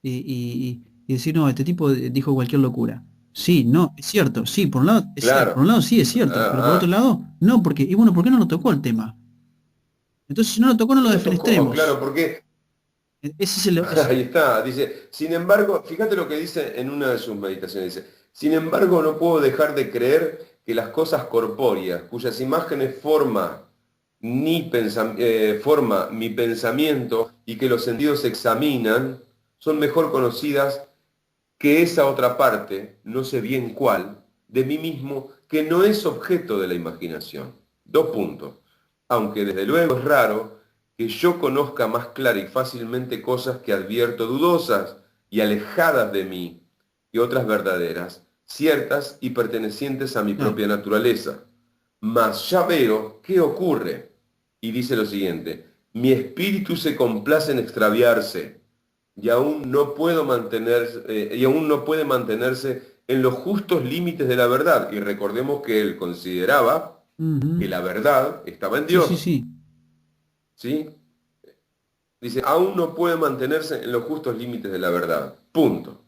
y decir, no, este tipo dijo cualquier locura. Sí, no, es cierto, sí, por un lado es cierto, por un lado sí es cierto, pero por otro lado, no, ¿por qué no lo tocó el tema? Entonces, si no lo tocó, no lo defenestremos. Claro, porque ese es ahí está, dice, sin embargo, fíjate lo que dice en una de sus meditaciones, dice, sin embargo no puedo dejar de creer que las cosas corpóreas, cuyas imágenes forma mi pensamiento y que los sentidos examinan, son mejor conocidas que esa otra parte, no sé bien cuál, de mí mismo, que no es objeto de la imaginación. 2 puntos. Aunque desde luego es raro que yo conozca más clara y fácilmente cosas que advierto dudosas y alejadas de mí, y otras verdaderas, ciertas y pertenecientes a mi propia naturaleza. Mas ya veo qué ocurre. Y dice lo siguiente, mi espíritu se complace en extraviarse, y aún no puede mantenerse en los justos límites de la verdad. Y recordemos que él consideraba que la verdad estaba en Dios. ¿Sí? Dice, aún no puede mantenerse en los justos límites de la verdad. Punto.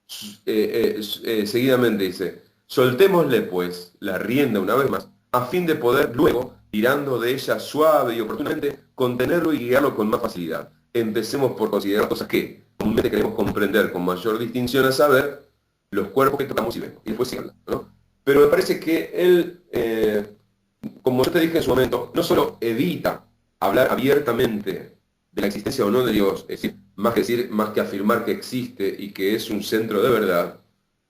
Seguidamente dice, soltémosle pues la rienda una vez más, a fin de poder luego, tirando de ella suave y oportunamente, contenerlo y guiarlo con más facilidad. Empecemos por considerar cosas que comúnmente queremos comprender con mayor distinción, a saber, los cuerpos que tocamos y vemos. Y después sigue hablando, ¿no? Pero me parece que él, como yo te dije en su momento, no solo evita hablar abiertamente de la existencia o no de Dios, es decir, más que afirmar que existe y que es un centro de verdad,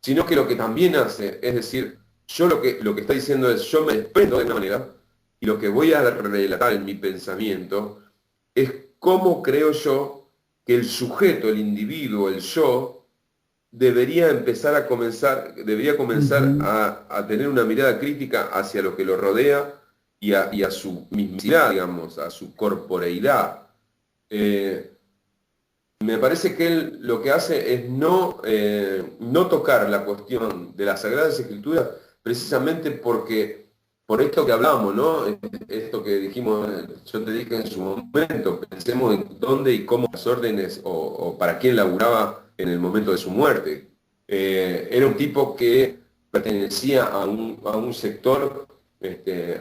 sino que lo que también hace, es decir, yo lo que está diciendo es, yo me desprendo de una manera, y lo que voy a relatar en mi pensamiento es cómo creo yo que el sujeto, el individuo, el yo, debería comenzar a tener una mirada crítica hacia lo que lo rodea y a su mismicidad, digamos, a su corporeidad. Me parece que él lo que hace es no tocar la cuestión de las Sagradas Escrituras precisamente por esto que hablamos, ¿no? Esto que dijimos, yo te dije en su momento, pensemos en dónde y cómo las órdenes o para quién laburaba en el momento de su muerte. Era un tipo que pertenecía a un sector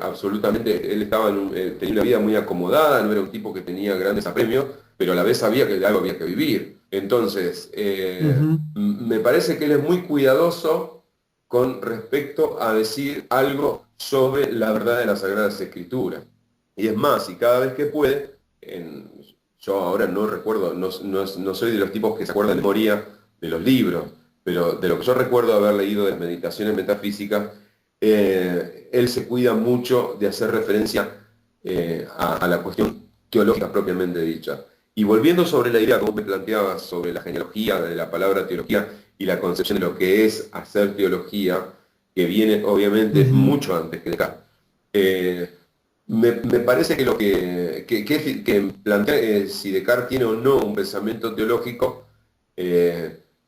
absolutamente, él estaba tenía una vida muy acomodada, no era un tipo que tenía grandes apremios, pero a la vez sabía que de algo había que vivir. Entonces, me parece que él es muy cuidadoso con respecto a decir algo sobre la verdad de las Sagradas Escrituras. Y es más, y cada vez que puede, yo ahora no recuerdo, no soy de los tipos que se acuerdan de memoria de los libros, pero de lo que yo recuerdo haber leído de las meditaciones metafísicas, él se cuida mucho de hacer referencia a la cuestión teológica propiamente dicha. Y volviendo sobre la idea, como me planteabas, sobre la genealogía de la palabra teología y la concepción de lo que es hacer teología, que viene obviamente mucho antes que Descartes. Me parece que lo que plantea si Descartes tiene o no un pensamiento teológico,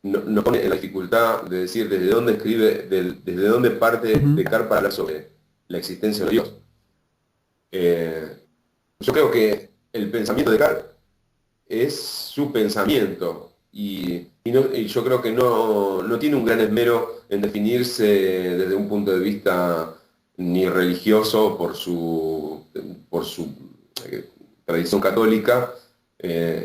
nos pone en la dificultad de decir desde dónde escribe, desde dónde parte Descartes para hablar sobre la existencia de Dios. Yo creo que el pensamiento de Descartes es su pensamiento y yo creo que no tiene un gran esmero en definirse desde un punto de vista ni religioso por su tradición católica,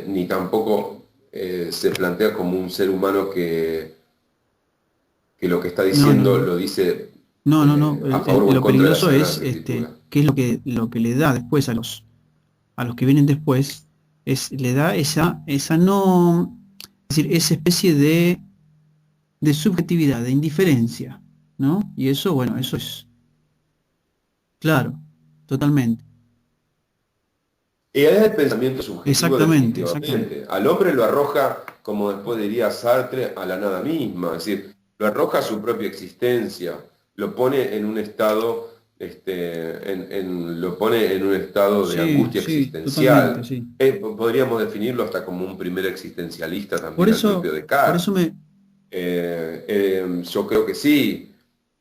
ni tampoco se plantea como un ser humano que lo que está diciendo lo dice a favor o en Lo contra de la peligroso Sagrada es Escritura. qué es lo que le da después a los que vienen después, le da esa no, es decir, esa especie de subjetividad, de indiferencia, ¿no? Y eso, bueno, eso es claro, totalmente. Y es el pensamiento subjetivo Exactamente, definitivamente. Al hombre lo arroja, como después diría Sartre, a la nada misma. Es decir, lo arroja a su propia existencia. Lo pone en un estado, lo pone en un estado de angustia existencial. Totalmente, sí. Podríamos definirlo hasta como un primer existencialista también, Por el eso, propio Descartes. por eso Yo creo que sí.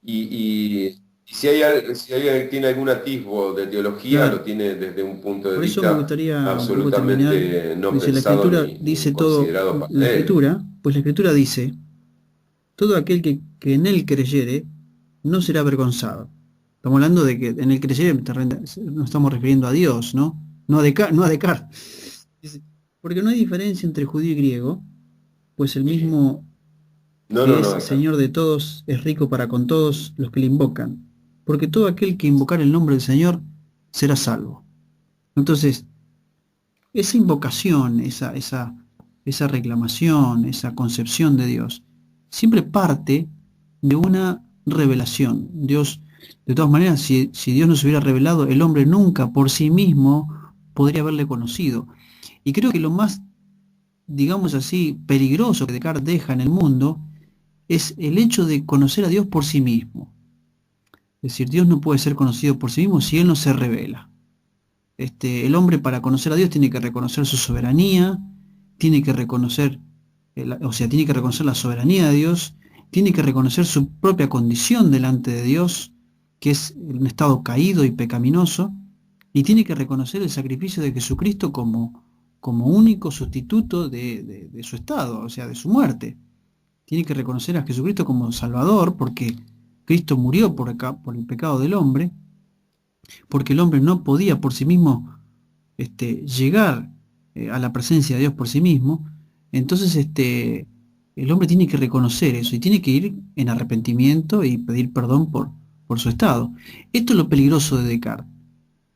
Y si alguien tiene algún atisbo de teología, claro, lo tiene desde un punto de por eso me vista gustaría un poco terminar. absolutamente no Dice, la pensado escritura ni dice todo, considerado para la él. escritura, pues la escritura dice, todo aquel que en él creyere no será avergonzado. Estamos hablando de que en él creyere nos estamos refiriendo a Dios, ¿no? No a Descartes. Dice, porque no hay diferencia entre judío y griego, pues el mismo que es Descartes. Señor de todos es rico para con todos los que le invocan, porque todo aquel que invocar el nombre del Señor será salvo. Entonces, esa invocación, esa reclamación, esa concepción de Dios, siempre parte de una revelación. Dios, de todas maneras, si Dios no se hubiera revelado, el hombre nunca por sí mismo podría haberle conocido. Y creo que lo más, digamos así, peligroso que Descartes deja en el mundo es el hecho de conocer a Dios por sí mismo. Es decir, Dios no puede ser conocido por sí mismo si Él no se revela. El hombre, para conocer a Dios, tiene que reconocer su soberanía, tiene que reconocer, tiene que reconocer la soberanía de Dios, tiene que reconocer su propia condición delante de Dios, que es un estado caído y pecaminoso, y tiene que reconocer el sacrificio de Jesucristo como único sustituto de su estado, o sea, de su muerte. Tiene que reconocer a Jesucristo como Salvador, porque Cristo murió por el pecado del hombre, porque el hombre no podía por sí mismo llegar a la presencia de Dios por sí mismo. Entonces el hombre tiene que reconocer eso y tiene que ir en arrepentimiento y pedir perdón por su estado. Esto es lo peligroso de Descartes.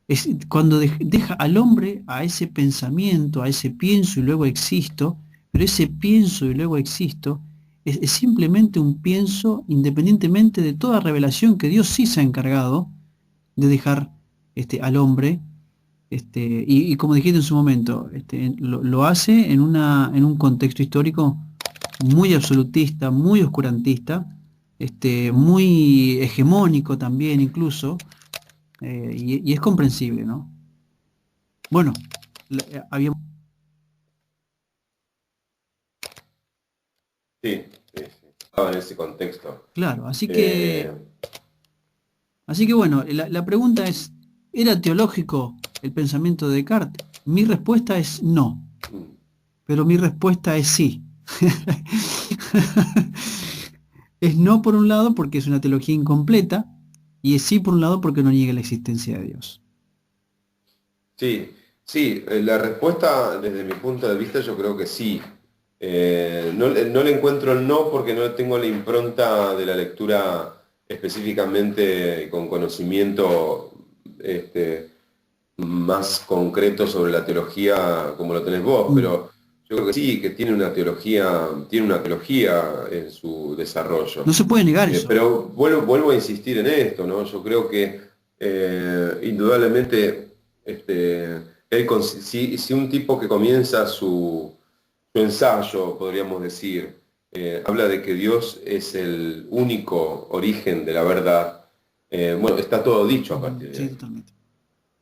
Es cuando deja al hombre a ese pensamiento, a ese pienso y luego existo, pero ese pienso y luego existo es simplemente un pienso independientemente de toda revelación que Dios sí se ha encargado de dejar al hombre, y como dijiste en su momento, lo hace en un contexto histórico muy absolutista, muy oscurantista, muy hegemónico también incluso, y es comprensible, ¿no? Bueno, había... Sí, estaba en ese contexto. Claro, así que bueno, la pregunta es, ¿era teológico el pensamiento de Descartes? Mi respuesta es no, pero mi respuesta es sí. Es no por un lado porque es una teología incompleta, Y es sí por un lado porque no niega la existencia de Dios. Sí, sí, la respuesta desde mi punto de vista yo creo que sí. No le encuentro el no porque no tengo la impronta de la lectura específicamente con conocimiento más concreto sobre la teología como lo tenés vos, pero yo creo que sí, que tiene una teología en su desarrollo. No se puede negar eso. Pero vuelvo a insistir en esto, ¿no? Yo creo que indudablemente si un tipo que comienza su ensayo, podríamos decir, habla de que Dios es el único origen de la verdad, bueno, está todo dicho a partir de Sí, ahí. totalmente.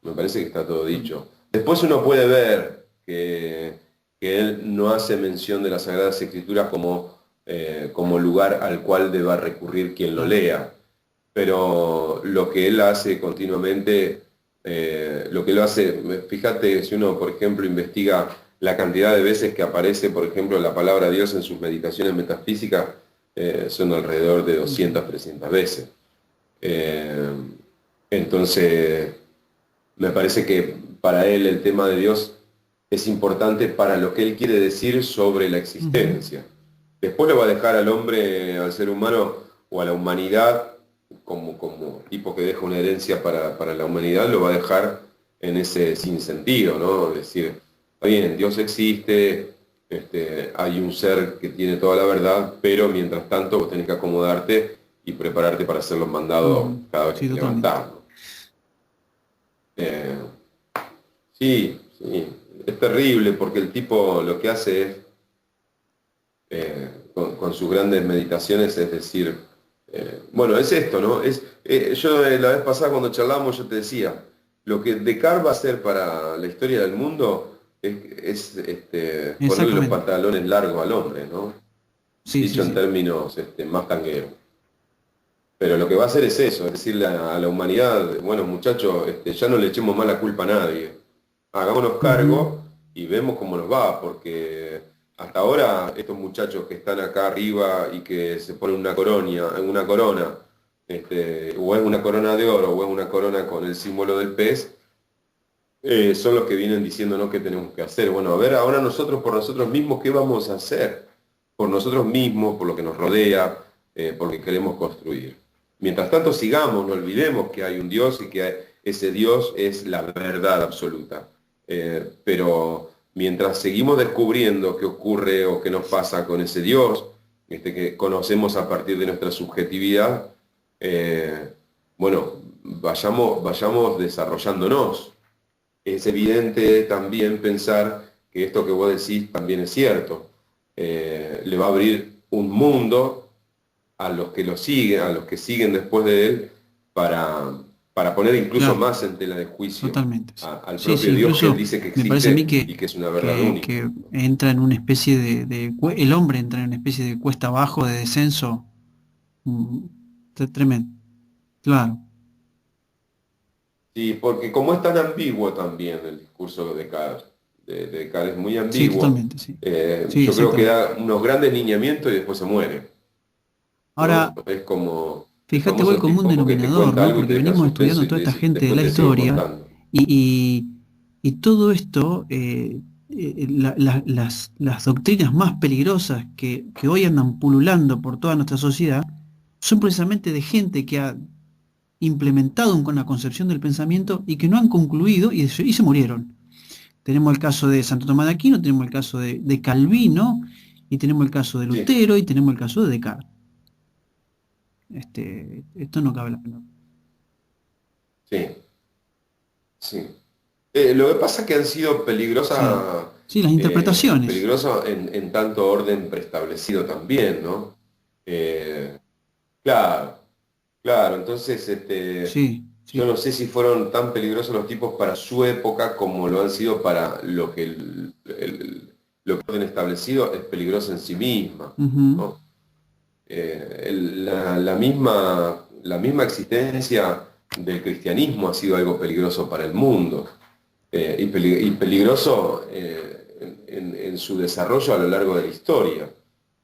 Me parece que está todo dicho. Después uno puede ver que él no hace mención de las Sagradas Escrituras como lugar al cual deba recurrir quien lo lea. Pero lo que él hace continuamente, lo que él hace, fíjate, si uno, por ejemplo, investiga la cantidad de veces que aparece, por ejemplo, la palabra Dios en sus meditaciones metafísicas, son alrededor de 200, 300 veces. Entonces, me parece que para él el tema de Dios es importante para lo que él quiere decir sobre la existencia. Después lo va a dejar al hombre, al ser humano o a la humanidad, como tipo que deja una herencia para la humanidad, lo va a dejar en ese sinsentido, ¿no? Es decir, está bien, Dios existe, hay un ser que tiene toda la verdad, pero mientras tanto vos tenés que acomodarte y prepararte para hacer los mandados cada vez que te levantás, ¿no? Sí, es terrible porque el tipo lo que hace es, con sus grandes meditaciones, es decir, bueno, es esto, ¿no? Yo la vez pasada cuando charlamos yo te decía, lo que Descartes va a hacer para la historia del mundo es ponerle los pantalones largos al hombre, ¿no? Sí, dicho en términos más tangueros. Pero lo que va a hacer es eso, es decirle a la humanidad, bueno muchachos, ya no le echemos más la culpa a nadie. Hagámonos cargo y vemos cómo nos va, porque hasta ahora estos muchachos que están acá arriba y que se ponen una corona, o es una corona de oro o es una corona con el símbolo del pez, son los que vienen diciéndonos qué tenemos que hacer. Bueno, a ver, ahora nosotros por nosotros mismos, ¿qué vamos a hacer? Por nosotros mismos, por lo que nos rodea, por lo que queremos construir. Mientras tanto sigamos, no olvidemos que hay un Dios y que ese Dios es la verdad absoluta. Pero mientras seguimos descubriendo qué ocurre o qué nos pasa con ese Dios, que conocemos a partir de nuestra subjetividad, bueno, vayamos desarrollándonos. Es evidente también pensar que esto que vos decís también es cierto. Le va a abrir un mundo a los que lo siguen, a los que siguen después de él, para poner incluso más en tela de juicio al propio Dios que él dice que existe, me parece a mí y que es una verdad única. Que entra en una especie el hombre entra en una especie de cuesta abajo, de descenso tremendo. Claro. Sí, porque como es tan ambiguo también el discurso de Descartes, es muy ambiguo, sí, totalmente, sí. Yo creo que da unos grandes lineamientos y después se muere. Ahora, ¿no? Es como... fíjate vos el común denominador, ¿no? Porque venimos estudiando toda esta gente de la historia y todo esto, las doctrinas más peligrosas que hoy andan pululando por toda nuestra sociedad son precisamente de gente que ha implementado una concepción del pensamiento y que no han concluido y se murieron. Tenemos el caso de Santo Tomás de Aquino, tenemos el caso de Calvino, y tenemos el caso de Lutero, y tenemos el caso de Descartes. Esto no cabe la pena. Sí. Lo que pasa es que han sido peligrosas. Sí, las interpretaciones. Peligrosas en tanto orden preestablecido también, ¿no? Claro, entonces yo no sé si fueron tan peligrosos los tipos para su época como lo han sido para lo que lo que orden establecido es peligroso en sí misma, ¿no? La misma existencia del cristianismo ha sido algo peligroso para el mundo, y peligroso en su desarrollo a lo largo de la historia,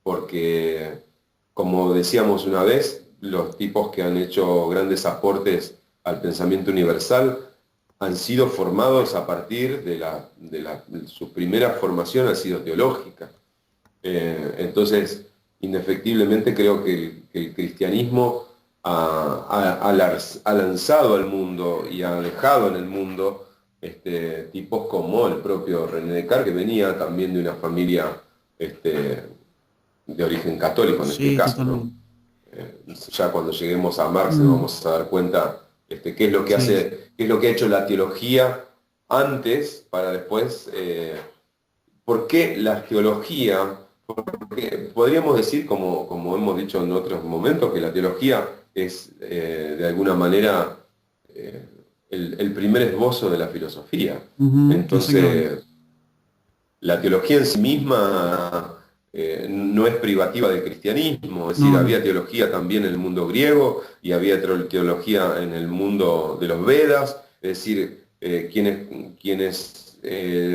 porque, como decíamos una vez, los tipos que han hecho grandes aportes al pensamiento universal han sido formados a partir su primera formación ha sido teológica. Entonces, indefectiblemente creo que el cristianismo ha lanzado al mundo y ha dejado en el mundo tipos como el propio René Descartes, que venía también de una familia de origen católico en este caso, ¿no? Ya cuando lleguemos a Marx nos vamos a dar cuenta qué es lo que qué es lo que ha hecho la teología antes para después. ¿Por qué la teología? Porque podríamos decir, como hemos dicho en otros momentos, que la teología es de alguna manera el primer esbozo de la filosofía. Entonces, la teología en sí misma no es privativa del cristianismo, es decir, había teología también en el mundo griego y había teología en el mundo de los Vedas, es decir, quienes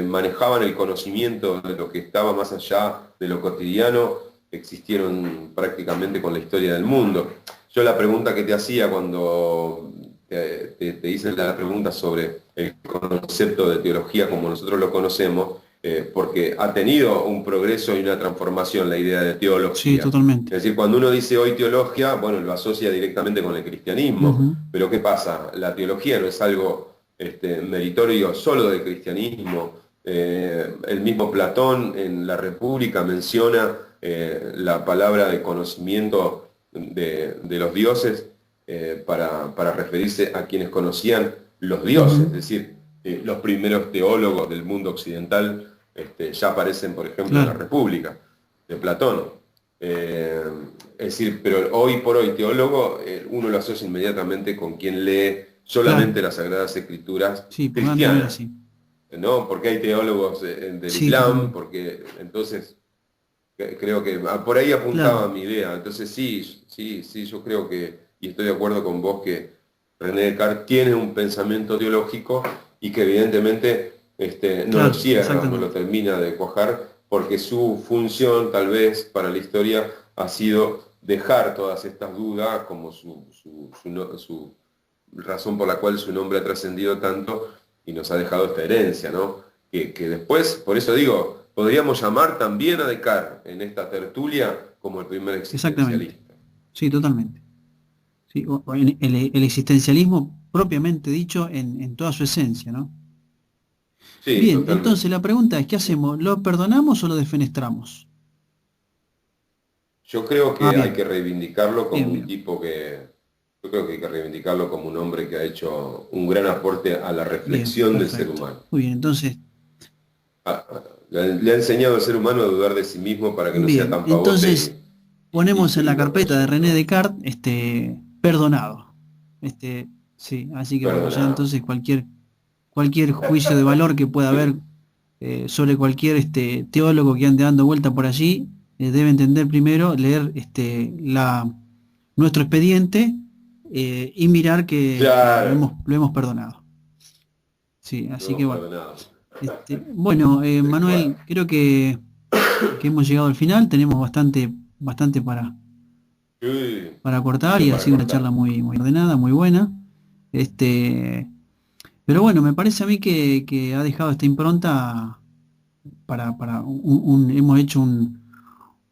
manejaban el conocimiento de lo que estaba más allá de lo cotidiano existieron prácticamente con la historia del mundo. Yo la pregunta que te hacía cuando te hice la pregunta sobre el concepto de teología como nosotros lo conocemos, porque ha tenido un progreso y una transformación la idea de teología. Sí, totalmente. Es decir, cuando uno dice hoy teología, bueno, lo asocia directamente con el cristianismo, pero ¿qué pasa? La teología no es algo meritorio solo del cristianismo. El mismo Platón en la República menciona la palabra de conocimiento de los dioses para referirse a quienes conocían los dioses, es decir, los primeros teólogos del mundo occidental ya aparecen, por ejemplo, en la República de Platón. Es decir, pero hoy por hoy teólogo uno lo asocia inmediatamente con quien lee solamente las Sagradas Escrituras cristianas. ¿No? Porque hay teólogos del Islam, porque entonces creo que por ahí apuntaba mi idea. Entonces sí, yo creo que, y estoy de acuerdo con vos, que René Descartes tiene un pensamiento teológico y que evidentemente no lo cierra, no lo termina de cuajar, porque su función tal vez para la historia ha sido dejar todas estas dudas como su razón por la cual su nombre ha trascendido tanto y nos ha dejado esta herencia, ¿no? Que después, por eso digo, podríamos llamar también a Descartes en esta tertulia como el primer existencialista. Exactamente. Sí, totalmente. Sí, el existencialismo propiamente dicho en toda su esencia, ¿no? Sí, bien, totalmente. Entonces la pregunta es, ¿qué hacemos? ¿Lo perdonamos o lo defenestramos? Yo creo que bien. hay que reivindicarlo como Bien. un tipo que... Yo creo que hay que reivindicarlo como un hombre que ha hecho un gran aporte a la reflexión del ser humano. Muy bien, entonces... Le ha enseñado al ser humano a dudar de sí mismo para que no sea tan pavote. Entonces ponemos en la carpeta de René Descartes perdonado. Sí, así que bueno, ya entonces cualquier juicio de valor que pueda haber sobre cualquier teólogo que ande dando vuelta por allí, debe entender primero, leer nuestro expediente y mirar que lo hemos perdonado. Sí, así que bueno. Bueno, Manuel, creo que hemos llegado al final, tenemos bastante para cortar y ha sido una charla muy ordenada, muy buena. Pero bueno, me parece a mí que ha dejado esta impronta hemos hecho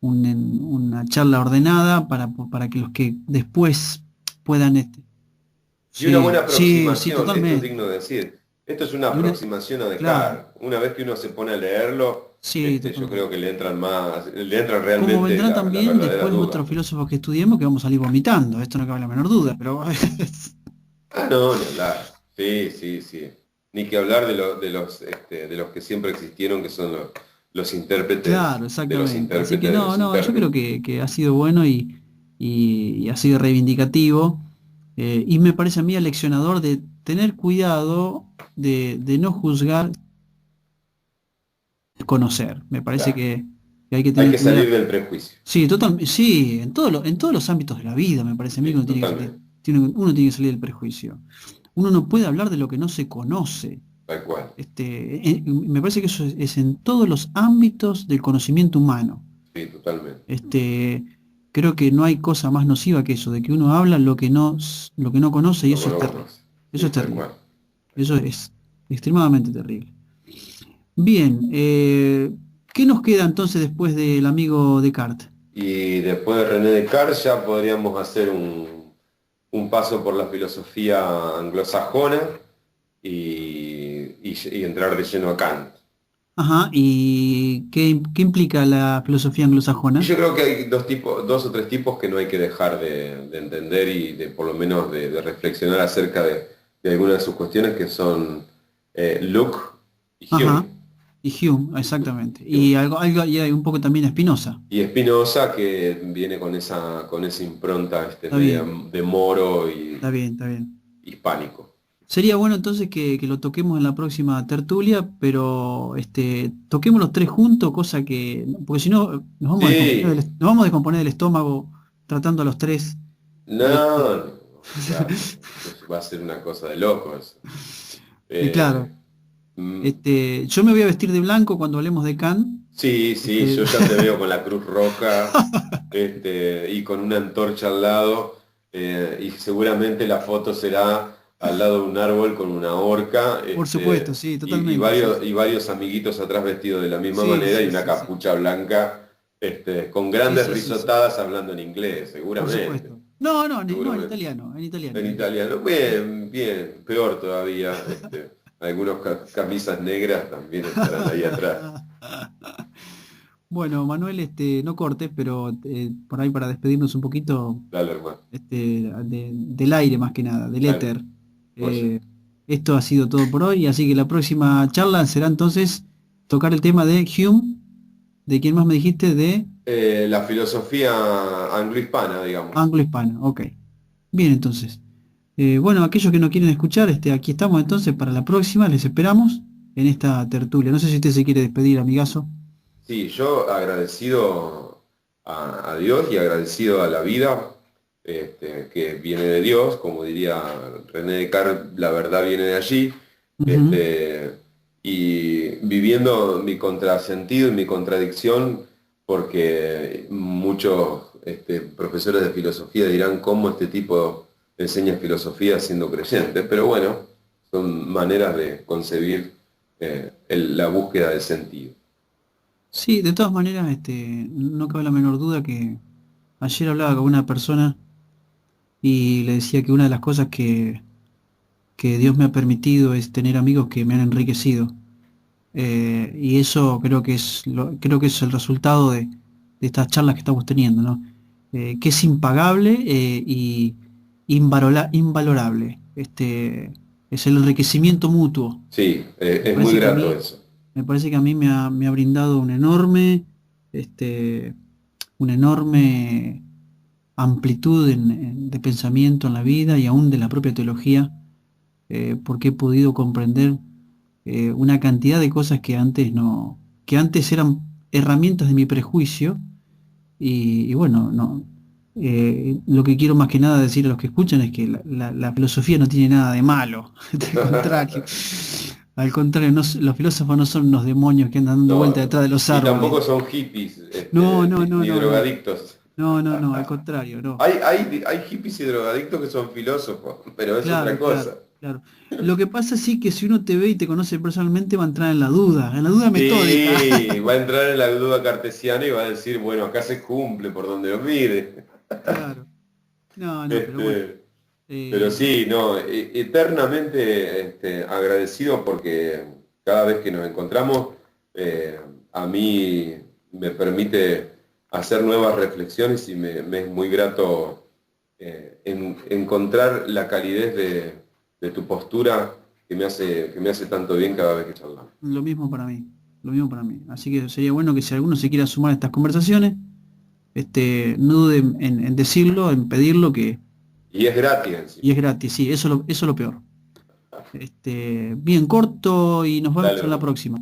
una charla ordenada para que los que después puedan y una buena aproximación, totalmente. Esto es digno de decir. Esto es una aproximación a Descartes. Una vez que uno se pone a leerlo, yo creo que le entran realmente. Como vendrán también después otros filósofos que estudiemos que vamos a salir vomitando, esto no cabe la menor duda, pero... no, ni hablar. Sí. Ni que hablar de los que siempre existieron, que son los intérpretes. Claro, exactamente. Así que yo creo que ha sido bueno y ha sido reivindicativo. Y me parece a mí aleccionador de tener cuidado de no juzgar, conocer. Me parece que hay que tener cuidado. Salir del prejuicio. Sí, sí, en todos los ámbitos de la vida me parece a mí que uno tiene que salir del prejuicio. Uno no puede hablar de lo que no se conoce. Tal cual. Me parece que eso es en todos los ámbitos del conocimiento humano. Sí, totalmente. creo que no hay cosa más nociva que eso, de que uno habla lo que no conoce y eso es terrible. Eso es terrible. Eso es extremadamente terrible. Bien, ¿qué nos queda entonces después del amigo Descartes? Y después de René Descartes ya podríamos hacer un paso por la filosofía anglosajona y entrar de lleno a Kant. Ajá, ¿y qué implica la filosofía anglosajona? Y yo creo que hay dos o tres tipos que no hay que dejar de entender y de por lo menos de reflexionar acerca de algunas de sus cuestiones, que son Locke y Hume. Ajá, y Hume, exactamente. Y y hay un poco también Spinoza. Y Spinoza, que viene con esa impronta de moro y Está bien. hispánico. Sería bueno entonces que lo toquemos en la próxima tertulia, pero toquemos los tres juntos, cosa que. Porque si no, nos vamos a descomponer del estómago tratando a los tres. No, va a ser una cosa de locos. Y claro. Yo me voy a vestir de blanco cuando hablemos de Kant. Sí, yo ya te veo con la Cruz Roja y con una antorcha al lado, y seguramente la foto será al lado de un árbol con una horca. Por supuesto, sí, totalmente. Y varios amiguitos atrás vestidos de la misma manera y una capucha blanca con grandes risotadas hablando en inglés, seguramente. Por supuesto. No, en italiano. En italiano, bien, peor todavía. Algunos camisas negras también estarán ahí atrás. Bueno, Manuel, no cortes, pero por ahí para despedirnos un poquito. Dale, hermano. Del aire más que nada, del éter. Esto ha sido todo por hoy, así que la próxima charla será entonces tocar el tema de Hume. ¿De quién más me dijiste? De la filosofía anglo-hispana, digamos. Anglo-hispana, ok. Bien, entonces. Bueno, aquellos que no quieren escuchar, aquí estamos entonces para la próxima, les esperamos en esta tertulia. No sé si usted se quiere despedir, amigazo. Sí, yo agradecido a Dios y agradecido a la vida, que viene de Dios, como diría René Descartes, la verdad viene de allí, y viviendo mi contrasentido y mi contradicción, porque muchos profesores de filosofía dirán cómo este tipo enseña filosofía siendo creyente, pero bueno, son maneras de concebir la búsqueda del sentido. Sí, de todas maneras, no cabe la menor duda que ayer hablaba con una persona y le decía que una de las cosas que Dios me ha permitido es tener amigos que me han enriquecido. Y eso creo que es el resultado de estas charlas que estamos teniendo, ¿no? Que es impagable y invalorable. Es el enriquecimiento mutuo. Sí, es muy grato eso. Me parece que a mí me ha brindado una enorme amplitud de pensamiento en la vida y aún de la propia teología, porque he podido comprender una cantidad de cosas que antes eran herramientas de mi prejuicio y bueno, no. Lo que quiero más que nada decir a los que escuchan es que la filosofía no tiene nada de malo. Al contrario, los filósofos no son unos demonios que andan dando vueltas detrás de los árboles. Y tampoco son hippies ni drogadictos. No, al contrario, no. Hay hippies y drogadictos que son filósofos, pero es otra cosa. Claro. Lo que pasa sí que si uno te ve y te conoce personalmente va a entrar en la duda metódica. Sí, va a entrar en la duda cartesiana y va a decir, bueno, acá se cumple por donde lo mire. Claro. No, pero bueno. Pero sí, eternamente agradecido porque cada vez que nos encontramos, a mí me permite hacer nuevas reflexiones y me es muy grato encontrar la calidez de tu postura que me hace tanto bien cada vez que charlamos. Lo mismo para mí. Así que sería bueno que si alguno se quiera sumar a estas conversaciones, no duden en decirlo, en pedirlo que... Y es gratis. Y es gratis, sí, eso es lo peor. Bien corto y nos vemos en la próxima.